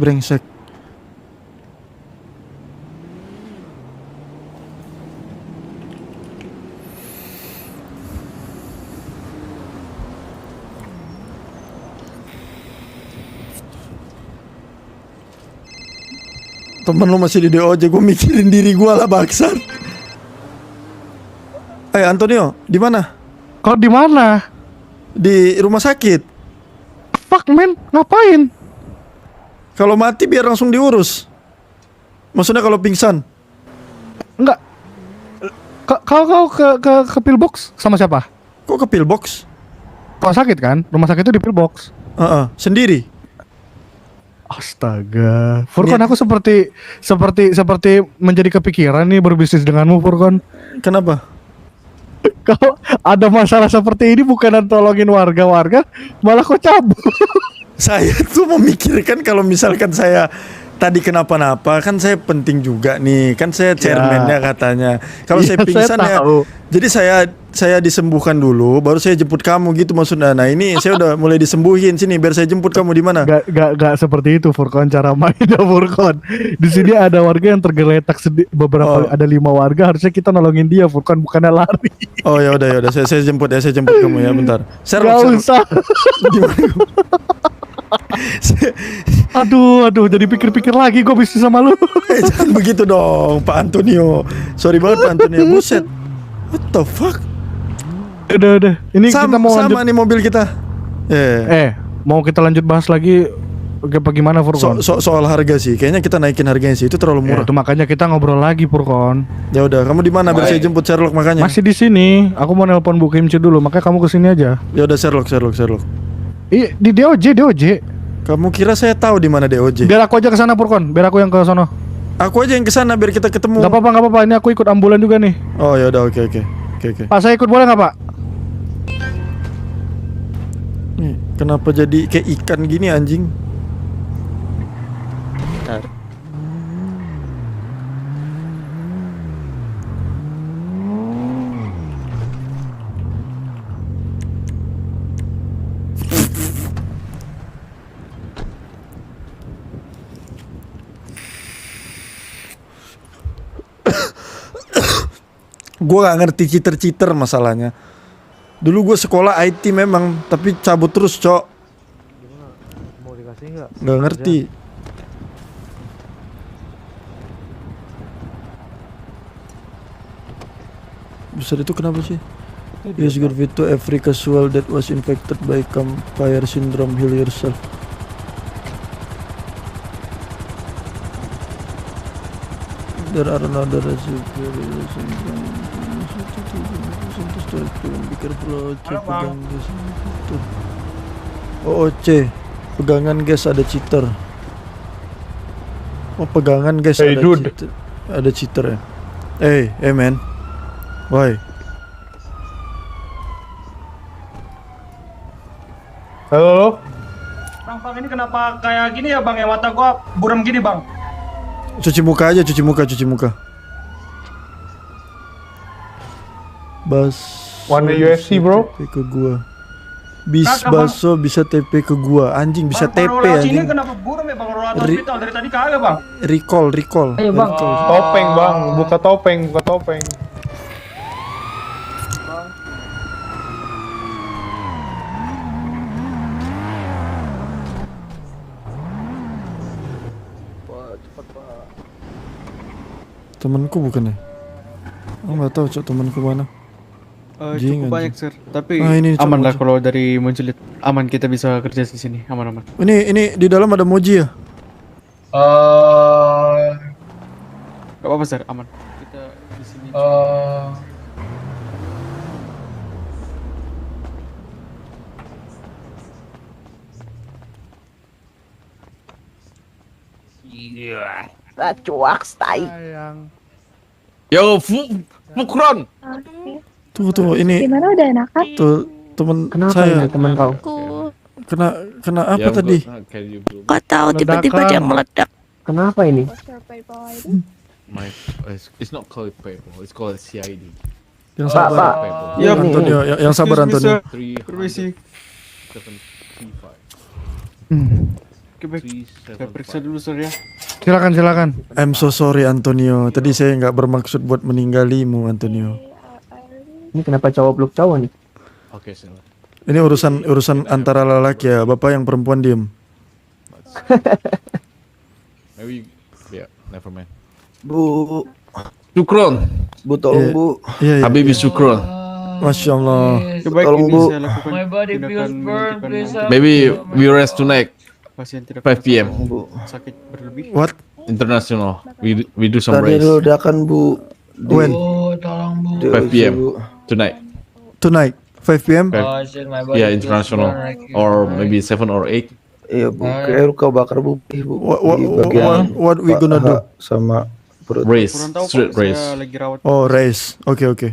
Temen lu masih di DO aja, gue mikirin diri gue lah, bangsat. Antonio, di mana? Kau di mana? Di rumah sakit. Fuck man, ngapain? Kalau mati biar langsung diurus. Maksudnya kalau pingsan? Enggak. Kau ke pillbox sama siapa? Kok ke pillbox? Kau sakit kan? Rumah sakit itu di pillbox. Sendiri. Astaga. Furkon, aku seperti menjadi kepikiran nih berbisnis denganmu, Furkon. Kenapa? Kalau ada masalah seperti ini bukan tolongin warga-warga, malah kau cabut. Saya tuh memikirkan kalau misalkan saya tadi kenapa-napa, kan saya penting juga nih, kan saya chairman-nya katanya. Kalau Iya, saya pingsan saya ya, tahu. jadi saya disembuhkan dulu, baru saya jemput kamu gitu maksudnya. Nah ini saya udah mulai disembuhin sini, biar saya jemput kamu di mana? Gak seperti itu, Furkon, cara mainnya, Furkon. Di sini ada warga yang tergeletak beberapa, ada 5 warga, harusnya kita nolongin dia, Furkon, bukannya lari. Oh ya udah, saya jemput ya, saya jemput kamu ya, bentar. Gak Sherlock, usah. Gimana? Aduh, jadi pikir-pikir lagi gue bisnis sama lu. Jangan begitu dong, Pak Antonio. Sorry banget Pak Antonio, buset. What the fuck? Udah. Ini kita mau lanjut. Sama nih mobil kita. Mau kita lanjut bahas lagi apa gimana, Furkon? Soal harga sih, kayaknya kita naikin harganya sih, itu terlalu murah. Itu makanya kita ngobrol lagi, Furkon. Ya udah, kamu di mana? Biar saya jemput Sherlock makanya. Masih di sini. Aku mau nelpon Bu Kimchi dulu, makanya kamu kesini aja. Ya udah Sherlock. Iya, di DOJ. Kamu kira saya tahu di mana DOJ? Biar aku aja ke sana, Furkon. Biar aku yang ke sono. Aku aja yang ke sana biar kita ketemu. Gak apa-apa. Ini aku ikut ambulan juga nih. Oh ya udah, oke. Pak, saya ikut boleh nggak, Pak? Nih, kenapa jadi kayak ikan gini anjing? Bentar. Gue gak ngerti cheater masalahnya. Dulu gue sekolah IT memang, tapi cabut terus, Cok. Mau dikasih nggak? Gak ngerti. Besar itu kenapa sih? Yes, good fit to every casual that was infected by campfire syndrome. Heal yourself. There are another OOC, pegangan guys, ada cheater. Oh pegangan guys, Hey, ada dude. cheater. Ada cheater ya. Hey man. Why? Halo. Bang, ini kenapa kayak gini ya, Bang? Ya mata gua buram gini, Bang. Cuci muka aja, cuci muka. Bas. Warna UFC, bro. TP ke gua. Bis Kagak, Bang. baso bisa TP ke gua. Anjing bisa Bang, TP baru lewat sini anjing. kenapa buram ya, Bang? Lewat hospital dari tadi kagak, Bang. Recall. Ayo, Bang. Topeng, Bang. Buka topeng. Temanku bukan ya? Aku nggak tahu cok temanku mana. Cukup banyak, sir. Tapi ini aman lah cok. kalau dari Munculit. Aman, kita bisa kerja di sini. Aman. Ini di dalam ada Moji ya? Gak apa-apa, sir. Aman. Kita di sini. Yo, Furkon. Tunggu ini. Gimana udah enakan? Tuh temen saya. teman kau? Kena apa tadi? Kok tahu tiba-tiba dia meledak. Kenapa ini? It's not called paper. It's called CID. Yang sabar. Ya, Antonio, yang sabar Antonio. Permisi. 335. Oke, baik. Saya periksa dulu, sir, ya. Silakan. I'm so sorry Antonio. Tadi saya nggak bermaksud buat meninggalmu Antonio. Ini kenapa cowok peluk cowok nih? Oke, silakan. Ini urusan antara lelaki ya. Bapak yang perempuan diem. Maybe, yeah, never mind. Bu, Syukron. Bu tolong Iya. Bu. Iya. Habibi syukron. Masya Allah. Baik, Tolong, ini Bu. saya lakukan tindakan menghentikan Maybe we rest tonight. pasien tidak 5 p.m. Bu. sakit berlebih. What? International. We do some Tadi race. ledakan Bu. Di- When? di 5 OC, p.m. Bu. Tonight. Tonight 5 p.m. Yeah, international. Or maybe 7 or 8. Iya bu, kayak luka bakar bu, bu. What we gonna do? Sama perut. Race, Kurang tahu street Pak, race. saya lagi rawat. Oh, race. Oke.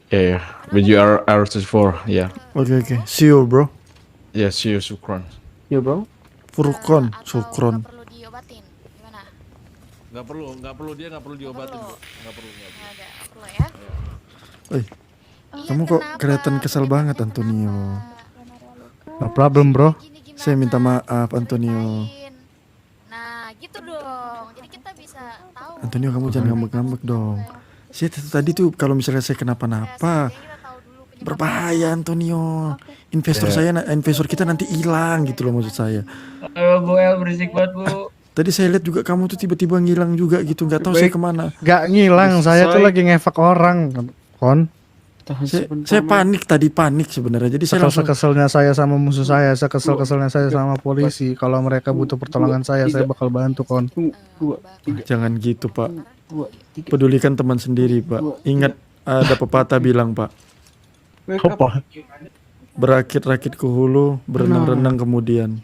Yeah, with you are R34. Yeah. Oke. See you, bro. Yes, you Sukron. Ya bro. Furkon, Sukron. Perlu diobatin. Gimana? Nggak perlu dia nggak perlu diobatin, Bu. Nggak perlu. Ada perlu ya? Oi, kamu kok kelihatan kesal banget, Antonio. No problem bro. Saya minta maaf, Antonio. Nah, gitu dong. Jadi kita bisa tahu. Antonio, kamu jangan ngambek-ngambek dong. Saya tadi tuh kalau misalnya saya kenapa-napa, berbahaya, Antonio. Investor kita nanti hilang gitu loh, maksud saya. Bu El berisik banget bu. Tadi saya lihat juga kamu tuh tiba-tiba ngilang juga gitu, nggak tahu saya kemana. Gak ngilang, saya tuh lagi ngefak orang, Kon. Saya panik sebenarnya. Jadi saya langsung Keselnya saya sama musuh saya, kesel-keselnya saya sama polisi. Kalau mereka butuh pertolongan saya bakal bantu, Kon. jangan gitu, Pak. Pedulikan teman sendiri, Pak. Ingat ada pepatah bilang, Pak. Apa? Berakit-rakit ke hulu, berenang-renang kemudian.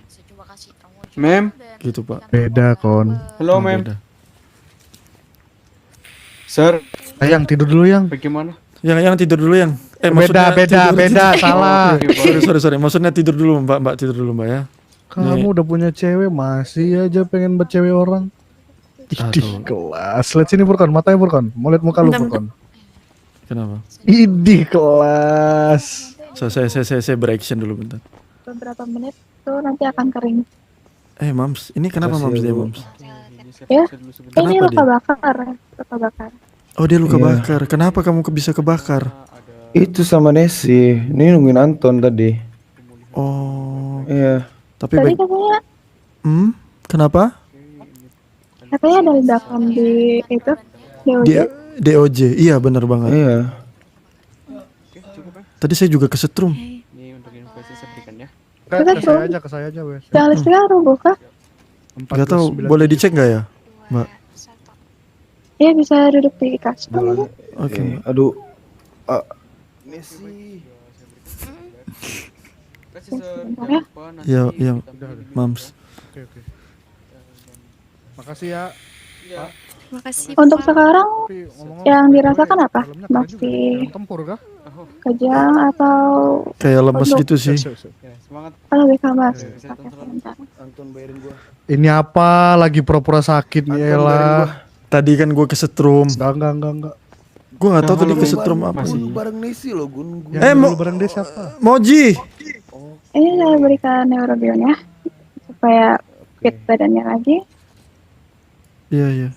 Mem. Gitu, Pak. Beda, Kon. Halo Mem. Beda. Sir, Yang tidur dulu yang. bagaimana? Yang tidur dulu yang. Beda, salah. Sorry. Maksudnya tidur dulu, Mbak tidur dulu, Mbak ya. Kamu udah punya cewek, masih aja pengen bercewek orang. Idih, kelas. Lihat sini Furkon, matanya Furkon. Mau lihat muka lu Furkon. Kenapa? Idih, kelas. Saya bereaction dulu bentar. Beberapa menit tuh nanti akan kering. Mams, ini kenapa Mams dia, Mams? Ya, Kenapa ini luka dia? bakar. Oh, dia luka bakar. Kenapa kamu bisa kebakar? Itu sama Nessie. Ini nungguin Anton tadi. Oh. Iya. Tapi Tadi katanya, kenapa? katanya ada ledakan di itu DOJ. DOJ. Iya, benar banget. Iya. Tadi saya juga kesetrum. Ini untuk investasi saya berikan ya. Ke saya aja, wes. Jangan sekarang buka. Gak tahu, boleh dicek nggak ya, Mbak? Iya bisa duduk di kasur. Gitu. Oke. Aduh. Sebentar ya. Iya, Mams. Oke. Makasih ya. Makasih. Untuk sekarang yang dirasakan apa? Masih tempur kah? kejang atau Kayak lemes gitu sih. Semangat. lebih kamar? Anton bayarin gua. Ini apa? Lagi pura-pura sakit nih, Ella. Tadi kan gue kesetrum. Enggak. Gue nggak tahu tadi kesetrum apa. Dulu bareng Nessie loh, Gun. Bareng dia siapa? Moji. Ini saya berikan neurobion ya supaya fit badannya lagi. Iya.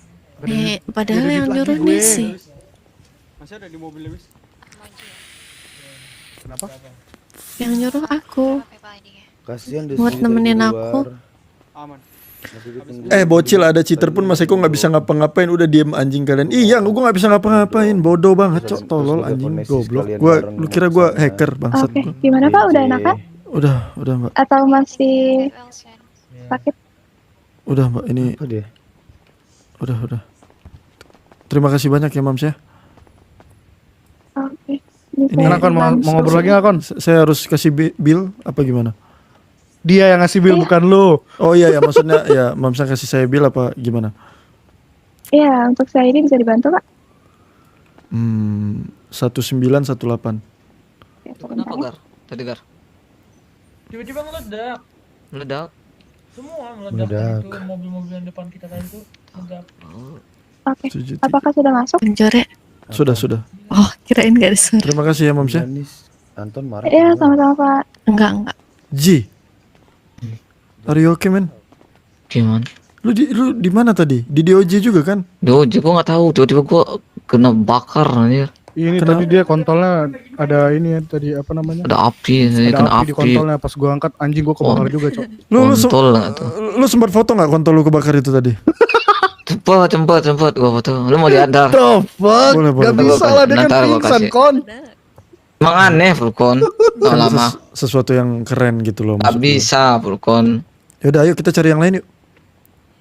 Padahal yang nyuruh Nisi. Masih ada di mobil Lewis. Kenapa? Yang nyuruh aku. Kasihan Buat nemenin aku. Aman. Bocil ada cheater pun Mas Eko nggak bisa ngapa-ngapain, udah diem anjing kalian. Iya, gue nggak bisa ngapa-ngapain, bodoh banget, cok, tolol anjing, goblok. Lu kira gue hacker bangsat. Oke, gimana Pak? Udah enakan? Udah Mbak. Atau masih sakit? Udah Mbak, ini. Apa dia? Udah. Terima kasih banyak ya Mams ya. Oke. Ini Kon mau ngobrol lagi nggak Kon? Saya harus kasih bill apa gimana? Dia yang ngasih bill bukan lu. Oh iya ya, maksudnya ya Mamsa kasih saya bill apa gimana? Iya, untuk saya ini bisa dibantu Pak. 1918. Kenapa Gar? Tadi Gar. Tiba-tiba meledak. Meledak. Semua meledak. Itu mobil-mobil yang depan kita tadi itu meledak. Oke. Apakah sudah masuk? Penjore. Sudah. Oh, kirain gak disuruh. Terima kasih ya Mams ya. Anton marah. Iya, sama-sama Pak. Enggak. Ji. Are you okay, man? Gimana? Lu di mana tadi? Di DOJ juga kan? DOJ gua nggak tahu, tiba-tiba gua kena bakar anjir. Ini tadi dia kontolnya ada ini ya tadi apa namanya? Ada api, kena api di kontolnya pas gua angkat anjing gua kebakar juga, Cok. Lu sempat foto nggak kontol lu kebakar itu tadi? Cepet gua foto. Lu mau diantar? The fuck? Boleh. Gak bisa lah dengan pingsan, Kon. Emang aneh Furkon. Lama. Sesuatu yang keren gitu loh. Gak bisa Furkon. Yaudah ayo kita cari yang lain yuk.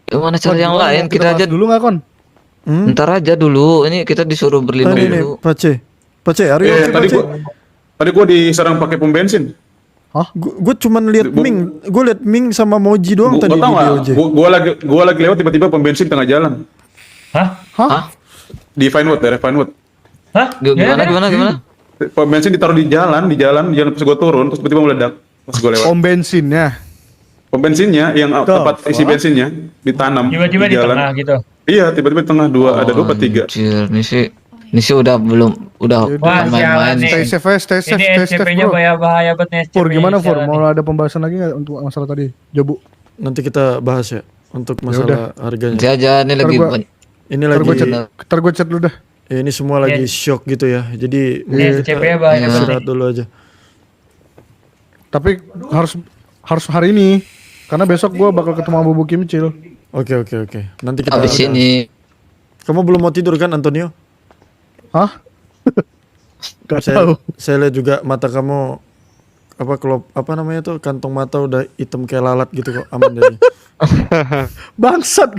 Gimana cari yang lain? Kita aja dulu nggak Kon? Ntar aja dulu. Ini kita disuruh berlima dulu. Pace, are you okay, tadi gua diserang pakai pom bensin. Hah? Gue cuman lihat Ming, gue lihat Ming sama Moji doang tadi di DOJ. Gua lagi lewat tiba-tiba pom bensin tengah jalan. Hah? Di Vinewood, daerah Vinewood. Gimana? Pom bensin ditaruh di jalan pas gua turun terus tiba-tiba meledak pas gua lewat. Pom bensinnya. Pom bensinnya yang tempat isi bensinnya ditanam Tiba-tiba di jalan. tengah gitu. Iya, tiba-tiba di tengah ada 2 apa 3. Anjir, ini sih udah Wah, main-main. Stay safe, stay safe, Ini stay safe, SCP-nya bro. bahaya banget nih. Pur, gimana Pur? SCP-nya Mau ada pembahasan lagi nggak untuk masalah tadi? Jobu. Nanti kita bahas ya untuk masalah harganya. Nanti aja ini lagi banyak. Ini Ntar lagi gue chat dulu dah. ini semua lagi shock gitu ya. Jadi Ini SCP-nya bahaya banget. istirahat dulu aja. Tapi harus hari ini. Karena besok gue bakal ketemu Bubu Kimcil. Oke. Nanti kita Habis ini. Kamu belum mau tidur kan Antonio? Hah? Gak tahu. Saya lihat juga mata kamu apa namanya tuh, kantong mata udah hitam kayak lalat gitu kok, aman jadi. Bangsat.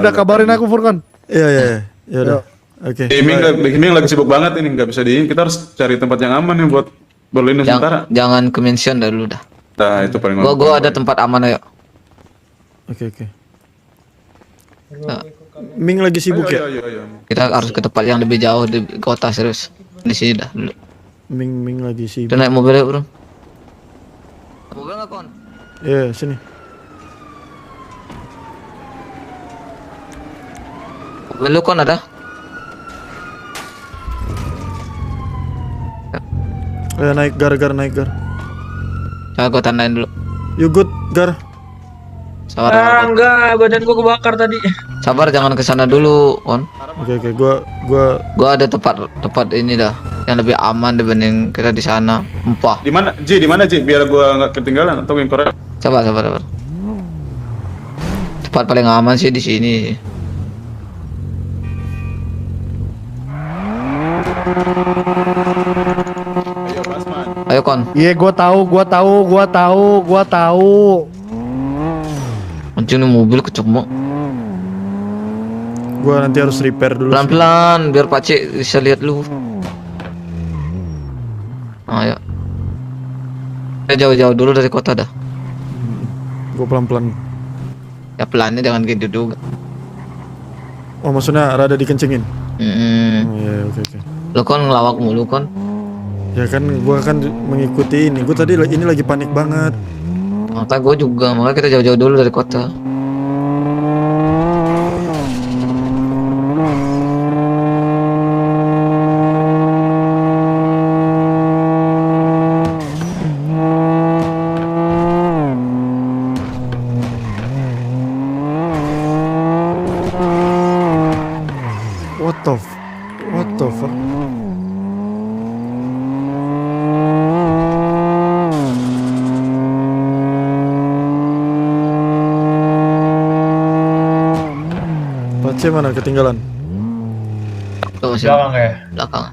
Udah kabarin aku Furkan. Iya. Ya udah. Oke. Ini lagi sibuk banget ini, nggak bisa kita harus cari tempat yang aman nih buat berlindung sementara. Jangan ke mention dulu dah. Nah, itu paling Gua ada tempat aman ayo. Oke. Ming lagi sibuk ya? Ayo. Kita harus ke tempat yang lebih jauh di kota serius. Di sini dah dulu. Ming lagi sibuk. Udah naik mobil ya, Bro. Mobil enggak, Kon? Iya, sini. Mobil lu Kon ada? Naik gar. Coba gua tandain dulu. You good, Gar? Sabar. Enggak, badan gua kebakar tadi. Sabar, jangan ke sana dulu, Kon. Oke, gua ada tempat ini dah yang lebih aman dibanding kita di sana. Empah. Di mana Ji? Biar gua nggak ketinggalan atau yang korek. Sabar. Tempat paling aman sih di sini. Ayo Kon. Iya, gua tahu. Anjing nih mobil kecemuk. Gua nanti harus repair dulu. Pelan-pelan biar Pak Cik bisa lihat lu. Ayo. Kita jauh-jauh dulu dari kota dah. Gua pelan-pelan. Ya pelannya jangan gitu juga. Oh, maksudnya rada dikencengin. Oh, iya, oke. Lu Kon ngelawak mulu Kon. Ya kan gua kan mengikuti ini. Gua tadi ini lagi panik banget. Maka gue juga, makanya kita jauh-jauh dulu dari kota. What the fuck? Pace mana ketinggalan? Tuh, Belakang ya? Belakang.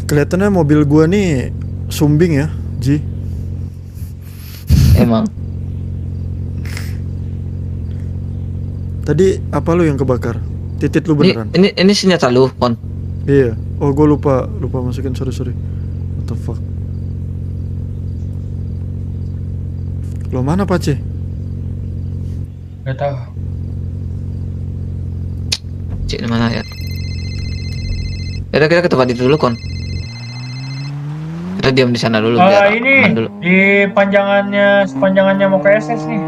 Kelihatannya mobil gua nih sumbing ya, Ji. Emang. Tadi apa lu yang kebakar? Titit lu beneran? Ini senjata lu, Kon. Iya. Oh, gua lupa masukin, sorry. What the fuck? Lo mana Pace? Gak tahu. Cik di mana ya? Yaudah kita ke tempat itu dulu Kon. Kita diam di sana dulu biar Ini aman dulu. di sepanjangannya mau ke SS nih.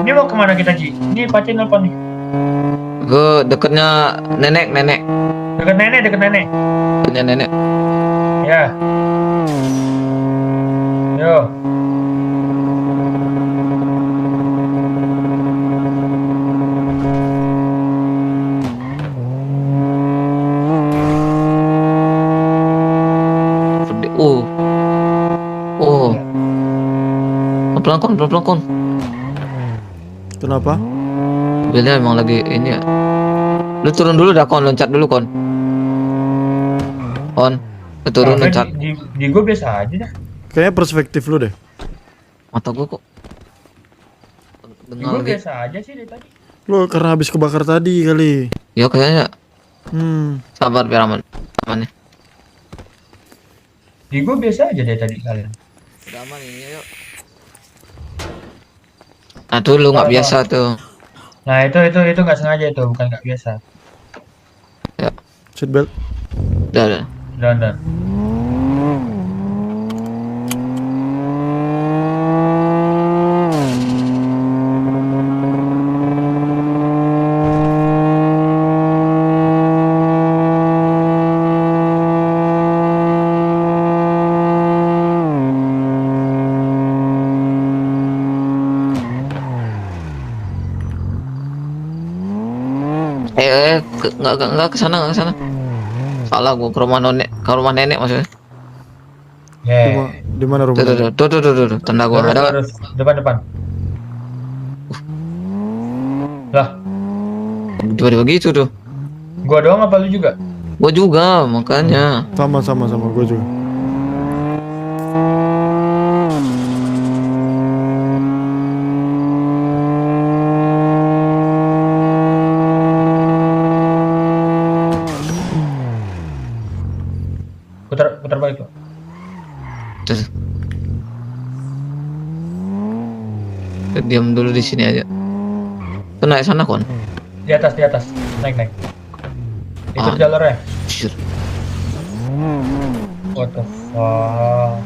Ini mau kemana kita Ji? Ini Pace nelpon nih. Ke deketnya nenek. Deket nenek. Deketnya nenek. Ya. Yo. Pelan-pelan Kon. Kenapa? Mobilnya emang lagi ini ya. Lu turun dulu dah Kon, loncat dulu Kon. Lu turun loncat. Di gue biasa aja dah. Kayaknya perspektif lu deh. Mata gua kok. dengar Gue lagi. biasa aja sih dari tadi. Lo karena habis kebakar tadi kali. Ya kayaknya. Sabar biar aman. Aman ya. Di gue biasa aja dari tadi kalian. Udah aman ini yuk. Nah tuh lu nggak biasa tuh. Nah itu nggak sengaja itu, bukan nggak biasa. Ya. Seatbelt. Udah. Dan. Nggak ke sana. Salah gua ke rumah nenek maksudnya. Di mana rumah? Tuh, tanda gua ada. Depan. Lah, tiba-tiba gitu tuh. gua doang apa lu juga? Gua juga, makanya. Sama gua juga. Putar balik lo. Tuh. Diam dulu di sini aja. Tuh naik sana kon. Di atas. Naik. Itu jalurnya. Sure. What the fuck?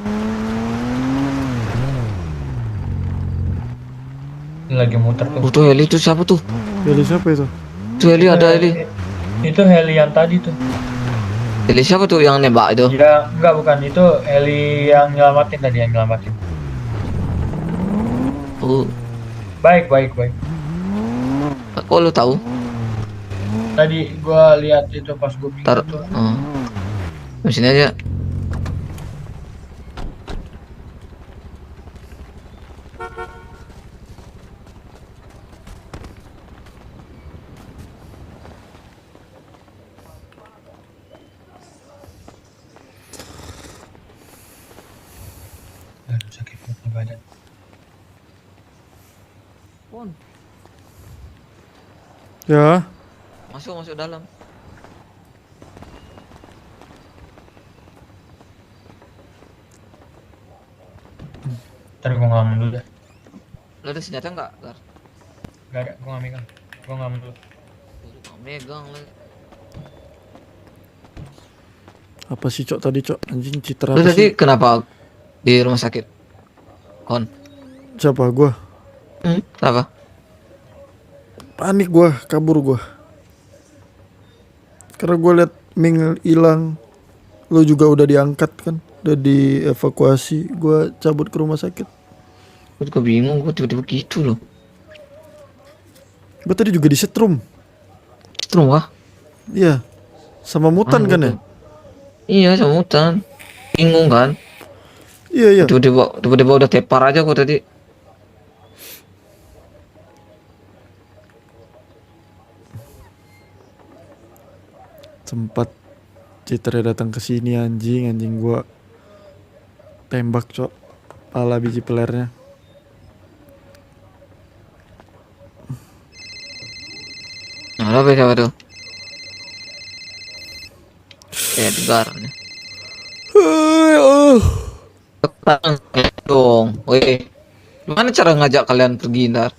Ini lagi muter tuh. Tuh heli itu siapa tuh? Heli siapa itu? Tuh heli ada heli. Itu heli yang tadi tuh. Heli siapa tuh yang nembak itu? Ya, enggak bukan itu heli yang nyelamatin tadi yang nyelamatin. Oh. Baik. Kok lu tahu? Tadi gua lihat itu pas gua pindah tuh. Di sini aja. Aduh, sakit banget badan. Ya. Masuk dalam. Ntar gua ngelamun dulu dah. Lu ada senjata nggak, Gar? Gak ada, gua nggak megang. Gua ngelamun dulu. Megang lu. Apa sih cok tadi cok? Anjing citra Lu apa tadi sih? kenapa di rumah sakit? Kon. Siapa gua? Kenapa? Panik gua, kabur gua. Karena gua liat Ming hilang. Lu juga udah diangkat kan? Udah dievakuasi. Gua cabut ke rumah sakit. Gua juga bingung, gua tiba-tiba gitu loh. Gua tadi juga disetrum. Setrum kah? Iya. Sama mutan kan ya? Iya, sama mutan. Bingung kan? Iya. Tiba-tiba udah tepar aja gua tadi. Sempat Citra datang ke sini anjing gua tembak cok pala biji pelernya. Nah, apa siapa tuh? Edgar nih. Tekan dong. Weh. Gimana cara ngajak kalian pergi ntar?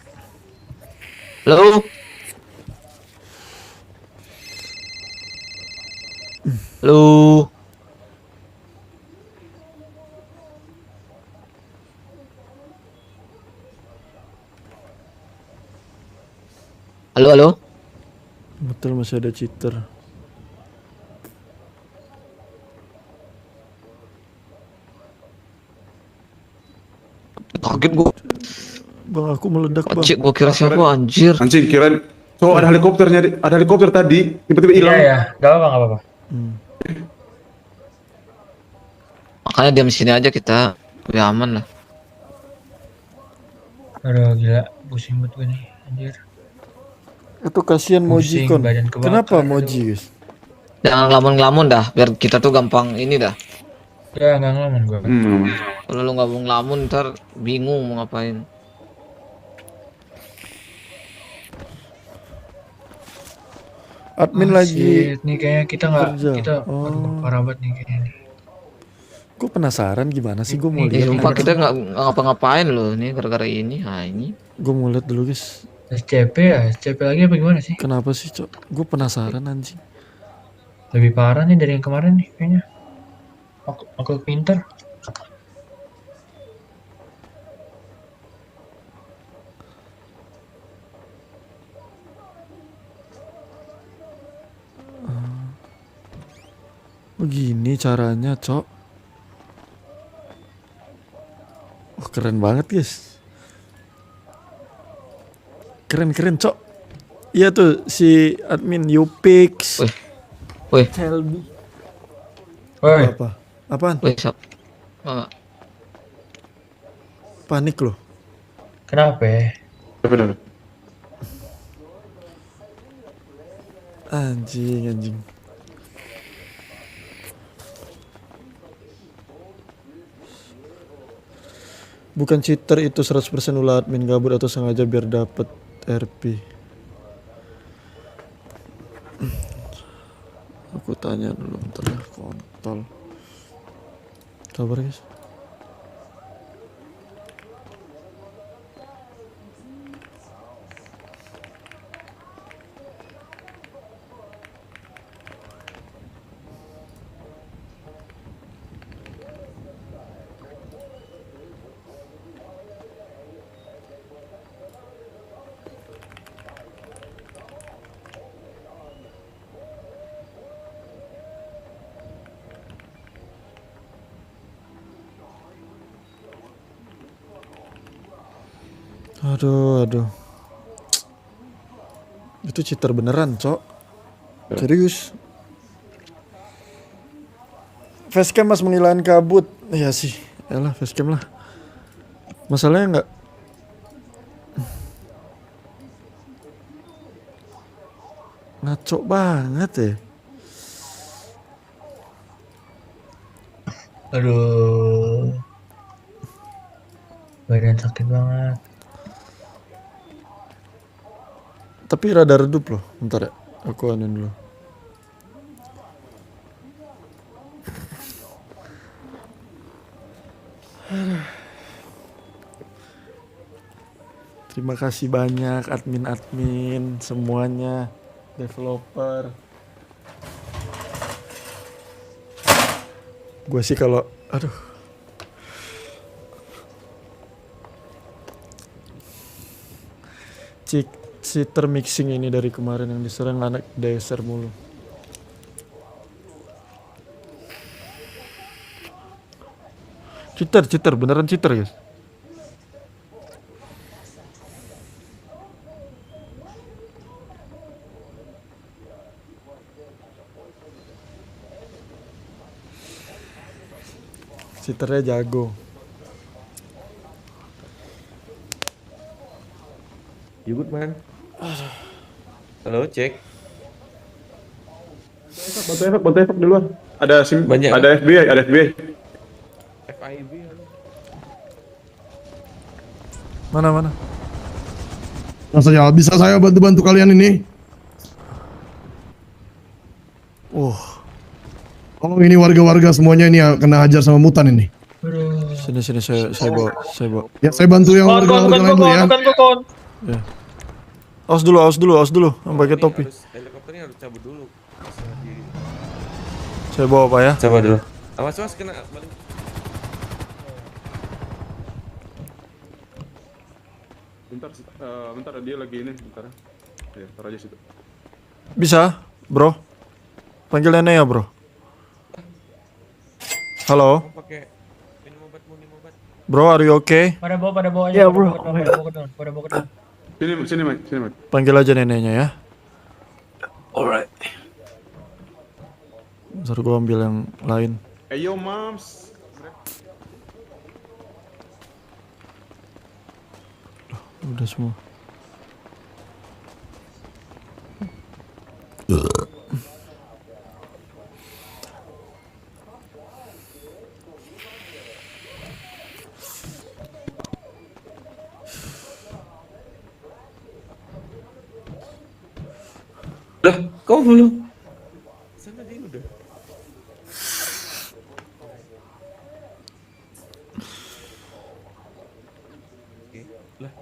Halo? Halo? Halo? Betul masih ada cheater. Kaget gua. Bang aku meledak bang. Cik gua kira siapa anjir. Anjing kirain. So ada helikopter tadi tiba-tiba hilang. Iya, gak apa-apa. Makanya diam sini aja kita. Udah aman lah. Aduh gila, pusing banget gue nih, anjir. Itu kasihan Moji kon. Kenapa Moji guys? Jangan ngelamun-ngelamun dah, biar kita tuh gampang ini dah. Ya nggak ngelamun gue. Kalau lu nggak mau ngelamun ntar bingung mau ngapain. Admin lagi Nih kayaknya kita nggak kerja. kita aduh, parah banget nih kayaknya. nih. Gue penasaran gimana sih, gue mau Eh, lihat. sumpah kita nggak ngapa-ngapain loh nih gara-gara ini. Ah, ini. Gue mau lihat dulu guys. SCP ya, SCP lagi apa gimana sih? Kenapa sih cok? Gue penasaran anjing. Lebih parah nih dari yang kemarin nih kayaknya. Aku pinter. Begini caranya cok. Oh, keren banget guys. Keren cok. Iya tuh si admin Upix. Woi. Helby. Woi. Apa? Apaan? Woi, siap. Mama. Panik loh. Kenapa ya? Anjing. Bukan cheater itu 100% ulah admin gabut atau sengaja biar dapet RP. Aku tanya dulu bentar ya, kontol. Kabar guys? Aduh. Itu cheater beneran, cok. Serius. Facecam mas menghilangkan kabut. Iya sih, yalah facecam lah. Masalahnya nggak. Ngaco banget ya. Aduh. Badan sakit banget. Tapi rada redup loh. Bentar ya, aku anin dulu. Terima kasih banyak admin-admin semuanya, developer. Gue sih kalau, aduh. Cheater mixing ini dari kemarin yang diserang anak DSR mulu. Cheater, beneran cheater guys. Cheaternya jago. You good man? Halo, cek. Bantu efek di luar. Ada Banyak. ada FBI. FIB. Mana? Rasanya bisa saya bantu kalian ini. Oh, ini warga-warga semuanya ini ya kena hajar sama mutan ini. Sini saya bawa. Ya, saya bantu yang warga-warga lain dulu ya. Ya. Awas dulu, pakai topi. Helikopternya harus cabut dulu. Saya bawa Pak ya. Coba dulu. Awas kena balik. Bentar dia lagi ini, bentar. Ya, taruh aja situ. Bisa, bro. Panggil nenek ya, bro. Halo. Minum obat. Bro, are you okay? Pada bawa aja. Ya, bro. Pada bawa ke dalam. Sini, Mike. Panggil aja neneknya ya. Alright. Bentar gua ambil yang lain. Hey yo, moms. Udah semua. Lah, kau belum? Sana dia udah. Oke, lah.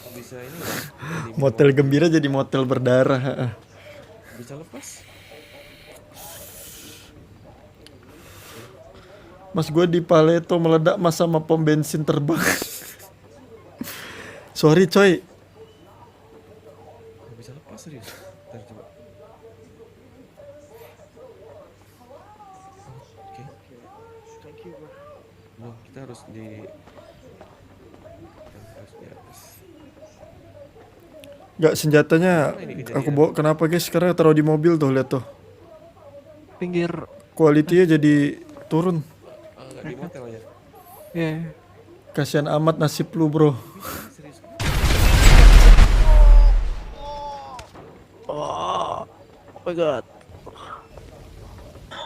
Kok bisa ini ya? Motel gembira jadi motel berdarah. Bisa lepas. Mas gue di Paleto meledak mas sama pom bensin terbang. Sorry coy. Nggak bisa lepas serius. Ntar coba. Oke. Belum, kita harus di atas. Gak, senjatanya aku bawa kenapa guys? Karena taruh di mobil tuh, lihat tuh. Pinggir. Kualitinya jadi turun. Nggak di motel aja. Iya. Kasihan amat nasib lu bro. Serius. Oh my god.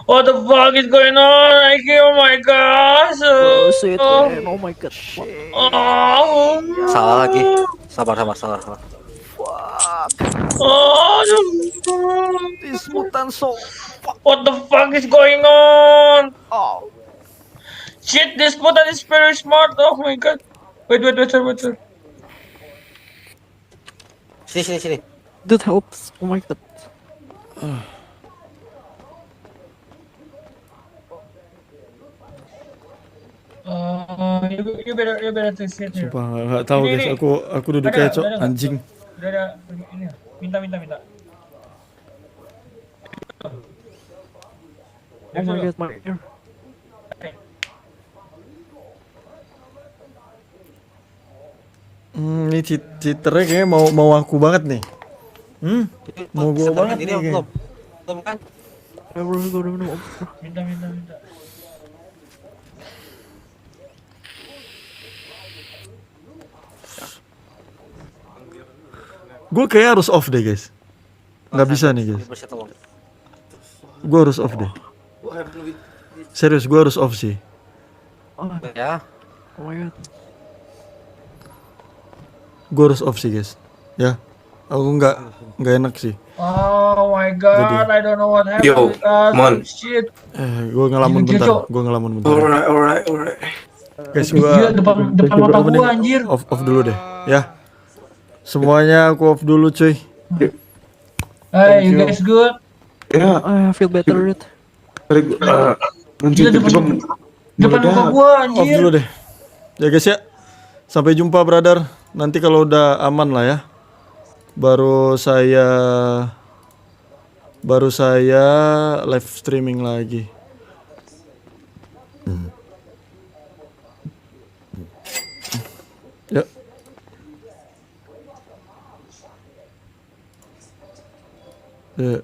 What the fuck is going on? Oh my god. Oh shit, man. Oh my god. Oh. Salah lagi. Sabar. Oh. This mutant so. What the fuck is going on? Oh. Shit, this mutant is very smart. Oh my god. Wait, sir. Sini. Dude, helps. Oh my god. You better to sit here. Sumpah nggak tahu guys. Aku duduk kayak cok anjing. Udah ada ini. Minta. Oh my god, my ear. Ini cheaternya kayaknya mau aku banget nih. Mau gue banget nih kayaknya. Belum kan? Bro. Minta. Gue kayak harus off deh guys. Nggak bisa nih guys. Gue harus off deh. Serius gue harus off sih. Oh Ya. Oh my god. Gue harus off sih guys. Ya. Aku nggak enak sih. Oh my god, I don't know what happened. Yo, Mon. Shit. Gue ngelamun bentar. Alright. Guys, gue Depan mata gua anjir. off dulu deh. Ya. Semuanya aku off dulu cuy. Hey, you guys good? Ya, I feel better, dude. nanti Depan muka gua Off anjir. dulu deh. Ya guys ya. Sampai jumpa brother. Nanti kalau udah aman lah ya. Baru saya live streaming lagi. Ya. Ya.